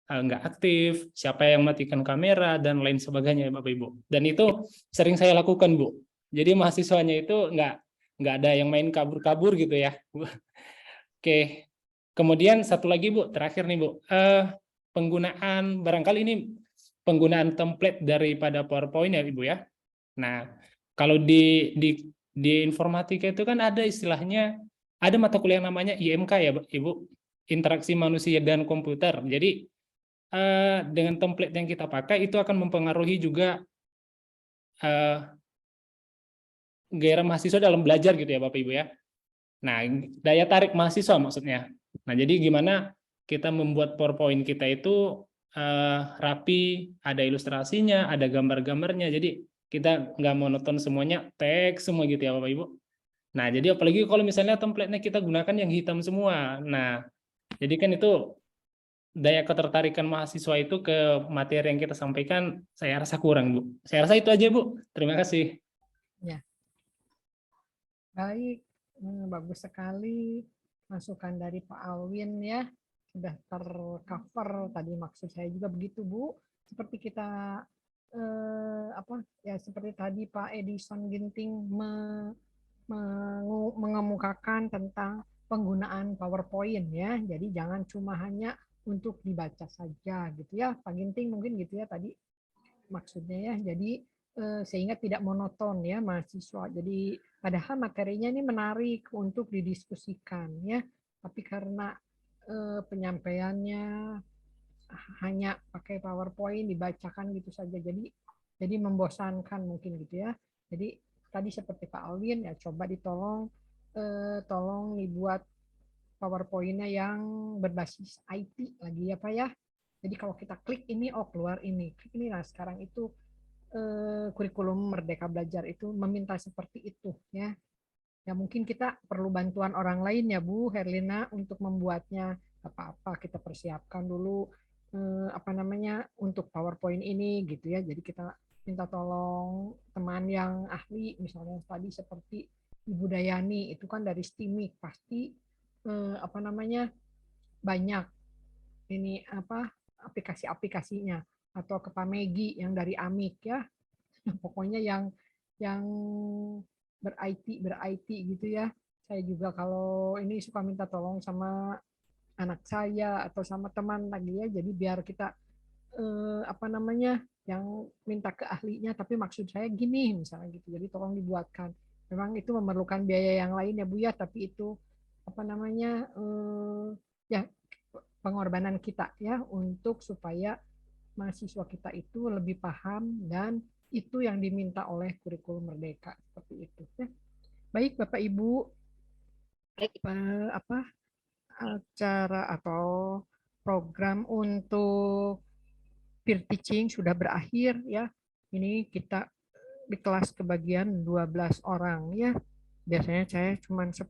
nggak aktif, siapa yang matikan kamera, dan lain sebagainya Bapak Ibu. Dan itu sering saya lakukan Bu. Jadi mahasiswanya itu nggak ada yang main kabur-kabur gitu ya. Oke, kemudian satu lagi Bu, terakhir nih Bu. Penggunaan barangkali ini penggunaan template daripada PowerPoint ya Ibu ya. Nah, kalau di informatika itu kan ada istilahnya, ada mata kuliah namanya IMK ya Ibu. interaksi manusia dan komputer. Jadi dengan template yang kita pakai itu akan mempengaruhi juga gairah mahasiswa dalam belajar gitu ya Bapak Ibu ya. Nah, daya tarik mahasiswa maksudnya. Nah, jadi gimana kita membuat PowerPoint kita itu rapi, ada ilustrasinya, ada gambar-gambarnya. Jadi kita nggak monoton semuanya teks semua gitu ya Bapak Ibu. Nah, jadi apalagi kalau misalnya template-nya kita gunakan yang hitam semua. Nah, jadi kan itu daya ketertarikan mahasiswa itu ke materi yang kita sampaikan, saya rasa kurang, Bu. Saya rasa itu aja, Bu. Terima kasih. Ya. Baik, bagus sekali masukan dari Pak Alwin ya. Sudah tercover tadi, maksud saya juga begitu, Bu. Seperti kita seperti tadi Pak Edison Ginting mengemukakan tentang penggunaan PowerPoint ya. Jadi jangan cuma hanya untuk dibaca saja gitu ya. Pak Ginting mungkin gitu ya tadi maksudnya ya. Jadi sehingga tidak monoton ya mahasiswa. Jadi padahal materinya ini menarik untuk didiskusikan ya. Tapi karena penyampaiannya hanya pakai PowerPoint dibacakan gitu saja. Jadi membosankan mungkin gitu ya. Jadi tadi seperti Pak Alwin ya coba tolong dibuat PowerPoint-nya yang berbasis IT lagi ya Pak ya. Jadi kalau kita klik ini, oh keluar ini, klik ini. Nah sekarang itu kurikulum Merdeka Belajar itu meminta seperti itu ya. Ya mungkin kita perlu bantuan orang lain ya Bu Herlina untuk membuatnya. Apa-apa kita persiapkan dulu untuk PowerPoint ini gitu ya. Jadi kita minta tolong teman yang ahli, misalnya tadi seperti Ibu Dayani itu kan dari STIMIK, pasti banyak ini aplikasi-aplikasinya, atau ke Pak Megi yang dari AMIK ya. Pokoknya yang ber-IT gitu ya. Saya juga kalau ini suka minta tolong sama anak saya atau sama teman lagi ya. Jadi biar kita yang minta ke ahlinya, tapi maksud saya gini misalnya gitu. Jadi tolong dibuatkan. Memang itu memerlukan biaya yang lain ya Bu ya, tapi itu ya pengorbanan kita ya untuk supaya mahasiswa kita itu lebih paham, dan itu yang diminta oleh kurikulum Merdeka seperti itu ya. Baik Bapak Ibu, acara atau program untuk peer teaching sudah berakhir ya. Ini kita di kelas kebagian 12 orang ya. Biasanya saya cuma 10,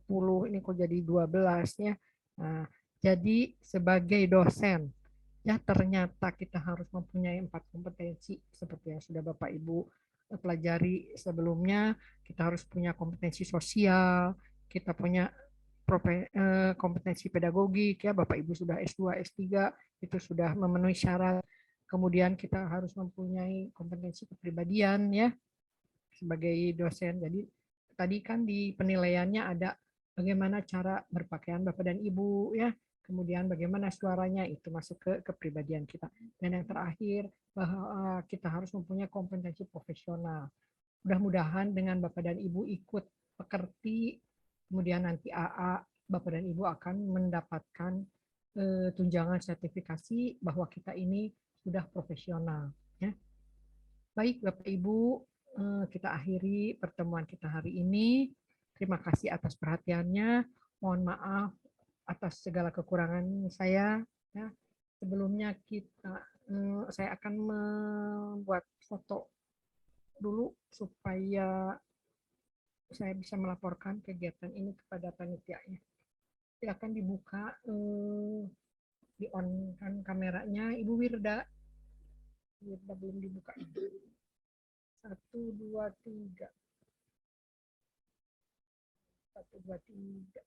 ini kok jadi 12 ya. Nah, jadi sebagai dosen ya ternyata kita harus mempunyai 4 kompetensi seperti yang sudah Bapak Ibu pelajari sebelumnya. Kita harus punya kompetensi sosial, kita punya kompetensi pedagogik ya. Bapak Ibu sudah S2, S3 itu sudah memenuhi syarat. Kemudian kita harus mempunyai kompetensi kepribadian ya sebagai dosen. Jadi tadi kan di penilaiannya ada bagaimana cara berpakaian Bapak dan Ibu ya. Kemudian bagaimana suaranya, itu masuk ke kepribadian kita. Dan yang terakhir bahwa kita harus mempunyai kompetensi profesional. Mudah-mudahan dengan Bapak dan Ibu ikut pekerti, kemudian nanti AA, Bapak dan Ibu akan mendapatkan tunjangan sertifikasi bahwa kita ini sudah profesional. Ya. Baik Bapak Ibu, kita akhiri pertemuan kita hari ini. Terima kasih atas perhatiannya. Mohon maaf atas segala kekurangan saya. Ya. Sebelumnya saya akan membuat foto dulu supaya saya bisa melaporkan kegiatan ini kepada panitianya. Silakan dibuka, di on kan kameranya Ibu Wirda. Wirda belum dibuka. 1, 2, 3. 1, 2, 3.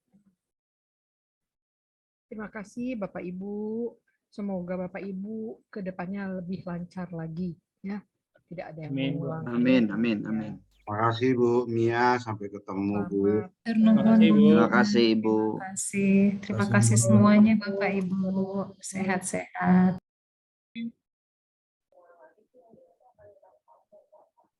Terima kasih Bapak Ibu. Semoga Bapak Ibu ke depannya lebih lancar lagi ya. Tidak ada yang mengulang. Amin, amin, amin. Terima kasih Bu Mia, sampai ketemu Bu. Terima kasih Ibu. Terima kasih semuanya Bapak Ibu. Sehat-sehat.